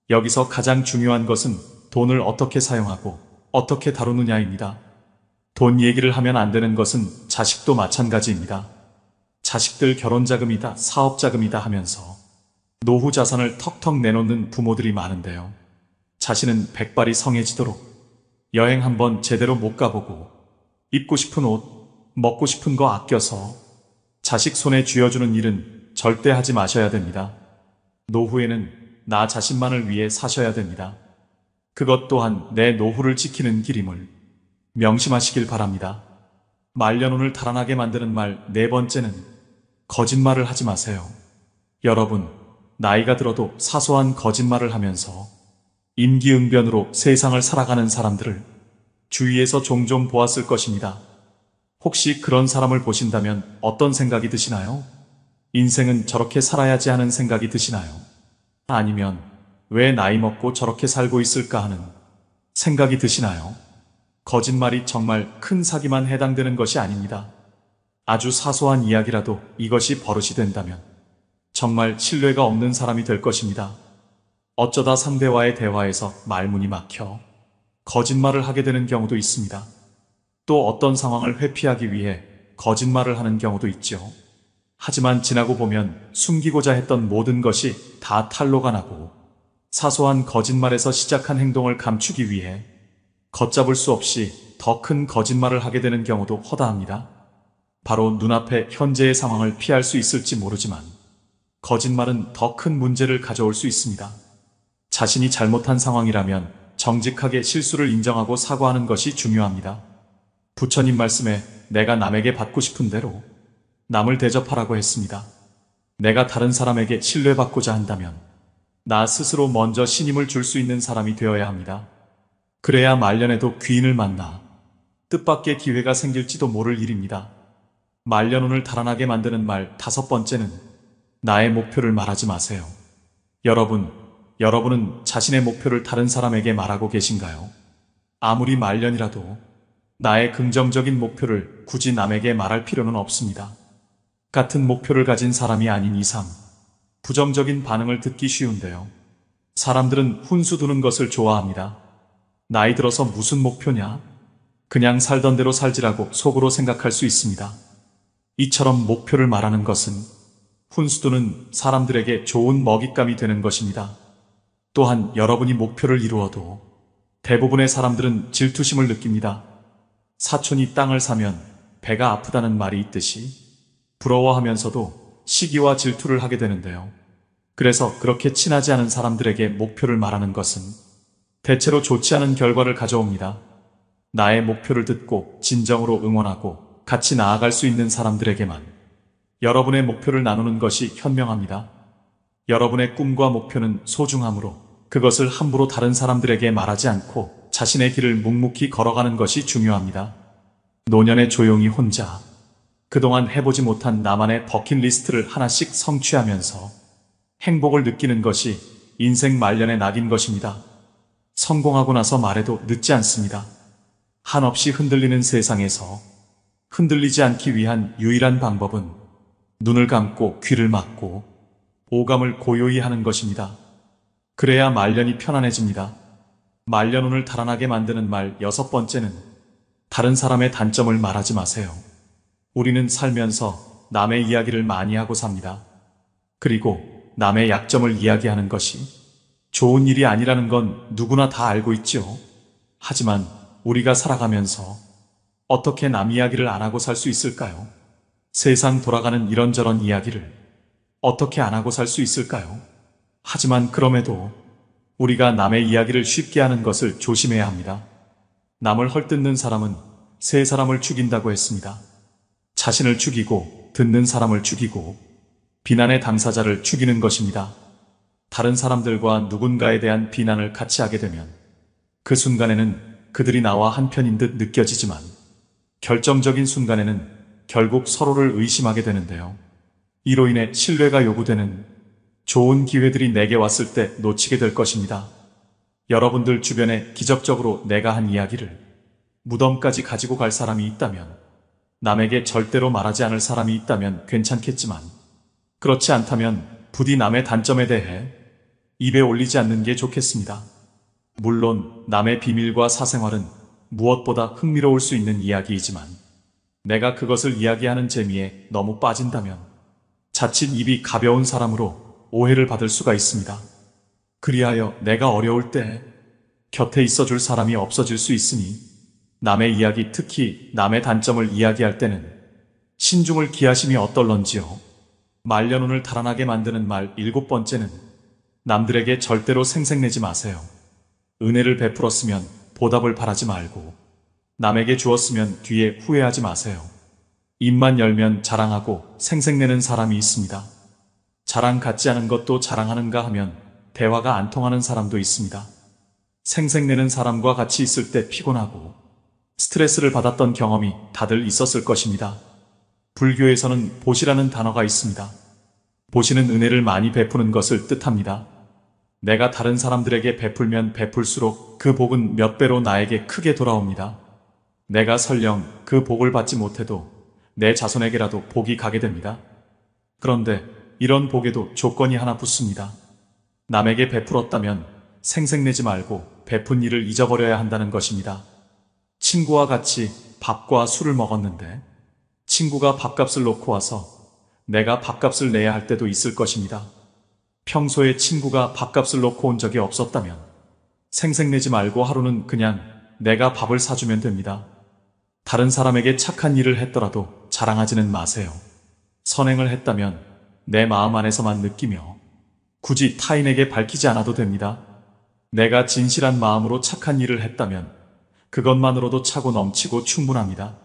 여기서 가장 중요한 것은 돈을 어떻게 사용하고 어떻게 다루느냐입니다. 돈 얘기를 하면 안 되는 것은 자식도 마찬가지입니다. 자식들 결혼자금이다, 사업자금이다 하면서 노후 자산을 턱턱 내놓는 부모들이 많은데요. 자신은 백발이 성해지도록 여행 한번 제대로 못 가보고 입고 싶은 옷, 먹고 싶은 거 아껴서 자식 손에 쥐어주는 일은 절대 하지 마셔야 됩니다. 노후에는 나 자신만을 위해 사셔야 됩니다. 그것 또한 내 노후를 지키는 길임을 명심하시길 바랍니다. 말년운을 달아나게 만드는 말 네 번째는 거짓말을 하지 마세요. 여러분, 나이가 들어도 사소한 거짓말을 하면서 임기응변으로 세상을 살아가는 사람들을 주위에서 종종 보았을 것입니다. 혹시 그런 사람을 보신다면 어떤 생각이 드시나요? 인생은 저렇게 살아야지 하는 생각이 드시나요? 아니면 왜 나이 먹고 저렇게 살고 있을까 하는 생각이 드시나요? 거짓말이 정말 큰 사기만 해당되는 것이 아닙니다. 아주 사소한 이야기라도 이것이 버릇이 된다면 정말 신뢰가 없는 사람이 될 것입니다. 어쩌다 상대와의 대화에서 말문이 막혀 거짓말을 하게 되는 경우도 있습니다. 또 어떤 상황을 회피하기 위해 거짓말을 하는 경우도 있죠. 하지만 지나고 보면 숨기고자 했던 모든 것이 다 탄로가 나고 사소한 거짓말에서 시작한 행동을 감추기 위해 걷잡을 수 없이 더 큰 거짓말을 하게 되는 경우도 허다합니다. 바로 눈앞에 현재의 상황을 피할 수 있을지 모르지만 거짓말은 더 큰 문제를 가져올 수 있습니다. 자신이 잘못한 상황이라면 정직하게 실수를 인정하고 사과하는 것이 중요합니다. 부처님 말씀에 내가 남에게 받고 싶은 대로 남을 대접하라고 했습니다. 내가 다른 사람에게 신뢰받고자 한다면 나 스스로 먼저 신임을 줄 수 있는 사람이 되어야 합니다. 그래야 말년에도 귀인을 만나 뜻밖의 기회가 생길지도 모를 일입니다. 말년운을 달아나게 만드는 말 다섯 번째는 나의 목표를 말하지 마세요. 여러분은 자신의 목표를 다른 사람에게 말하고 계신가요? 아무리 말년이라도 나의 긍정적인 목표를 굳이 남에게 말할 필요는 없습니다. 같은 목표를 가진 사람이 아닌 이상 부정적인 반응을 듣기 쉬운데요. 사람들은 훈수 두는 것을 좋아합니다. 나이 들어서 무슨 목표냐? 그냥 살던 대로 살지라고 속으로 생각할 수 있습니다. 이처럼 목표를 말하는 것은 훈수 두는 사람들에게 좋은 먹잇감이 되는 것입니다. 또한 여러분이 목표를 이루어도 대부분의 사람들은 질투심을 느낍니다. 사촌이 땅을 사면 배가 아프다는 말이 있듯이 부러워하면서도 시기와 질투를 하게 되는데요. 그래서 그렇게 친하지 않은 사람들에게 목표를 말하는 것은 대체로 좋지 않은 결과를 가져옵니다. 나의 목표를 듣고 진정으로 응원하고 같이 나아갈 수 있는 사람들에게만 여러분의 목표를 나누는 것이 현명합니다. 여러분의 꿈과 목표는 소중하므로 그것을 함부로 다른 사람들에게 말하지 않고 자신의 길을 묵묵히 걸어가는 것이 중요합니다. 노년에 조용히 혼자 그동안 해보지 못한 나만의 버킷리스트를 하나씩 성취하면서 행복을 느끼는 것이 인생 말년의 낙인 것입니다. 성공하고 나서 말해도 늦지 않습니다. 한없이 흔들리는 세상에서 흔들리지 않기 위한 유일한 방법은 눈을 감고 귀를 막고 오감을 고요히 하는 것입니다. 그래야 말년이 편안해집니다. 말년운을 달아나게 만드는 말 6번째는 다른 사람의 단점을 말하지 마세요. 우리는 살면서 남의 이야기를 많이 하고 삽니다. 그리고 남의 약점을 이야기하는 것이 좋은 일이 아니라는 건 누구나 다 알고 있죠. 하지만 우리가 살아가면서 어떻게 남 이야기를 안 하고 살 수 있을까요? 세상 돌아가는 이런저런 이야기를 어떻게 안 하고 살 수 있을까요? 하지만 그럼에도 우리가 남의 이야기를 쉽게 하는 것을 조심해야 합니다. 남을 헐뜯는 사람은 세 사람을 죽인다고 했습니다. 자신을 죽이고 듣는 사람을 죽이고 비난의 당사자를 죽이는 것입니다. 다른 사람들과 누군가에 대한 비난을 같이 하게 되면 그 순간에는 그들이 나와 한편인 듯 느껴지지만 결정적인 순간에는 결국 서로를 의심하게 되는데요. 이로 인해 신뢰가 요구되는 좋은 기회들이 내게 왔을 때 놓치게 될 것입니다. 여러분들 주변에 기적적으로 내가 한 이야기를 무덤까지 가지고 갈 사람이 있다면, 남에게 절대로 말하지 않을 사람이 있다면 괜찮겠지만, 그렇지 않다면 부디 남의 단점에 대해 입에 올리지 않는 게 좋겠습니다. 물론 남의 비밀과 사생활은 무엇보다 흥미로울 수 있는 이야기이지만 내가 그것을 이야기하는 재미에 너무 빠진다면 자칫 입이 가벼운 사람으로 오해를 받을 수가 있습니다. 그리하여 내가 어려울 때 곁에 있어줄 사람이 없어질 수 있으니 남의 이야기, 특히 남의 단점을 이야기할 때는 신중을 기하심이 어떨런지요. 말년운을 달아나게 만드는 말 7번째는 남들에게 절대로 생색내지 마세요. 은혜를 베풀었으면 보답을 바라지 말고 남에게 주었으면 뒤에 후회하지 마세요. 입만 열면 자랑하고 생색내는 사람이 있습니다. 자랑 같지 않은 것도 자랑하는가 하면 대화가 안 통하는 사람도 있습니다. 생색내는 사람과 같이 있을 때 피곤하고 스트레스를 받았던 경험이 다들 있었을 것입니다. 불교에서는 보시라는 단어가 있습니다. 보시는 은혜를 많이 베푸는 것을 뜻합니다. 내가 다른 사람들에게 베풀면 베풀수록 그 복은 몇 배로 나에게 크게 돌아옵니다. 내가 설령 그 복을 받지 못해도 내 자손에게라도 복이 가게 됩니다. 그런데 이런 복에도 조건이 하나 붙습니다. 남에게 베풀었다면 생색내지 말고 베푼 일을 잊어버려야 한다는 것입니다. 친구와 같이 밥과 술을 먹었는데 친구가 밥값을 놓고 와서 내가 밥값을 내야 할 때도 있을 것입니다. 평소에 친구가 밥값을 놓고 온 적이 없었다면 생색내지 말고 하루는 그냥 내가 밥을 사주면 됩니다. 다른 사람에게 착한 일을 했더라도 자랑하지는 마세요. 선행을 했다면 내 마음 안에서만 느끼며 굳이 타인에게 밝히지 않아도 됩니다. 내가 진실한 마음으로 착한 일을 했다면 그것만으로도 차고 넘치고 충분합니다.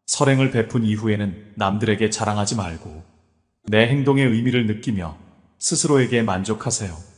선행을 베푼 이후에는 남들에게 자랑하지 말고 내 행동의 의미를 느끼며 스스로에게 만족하세요.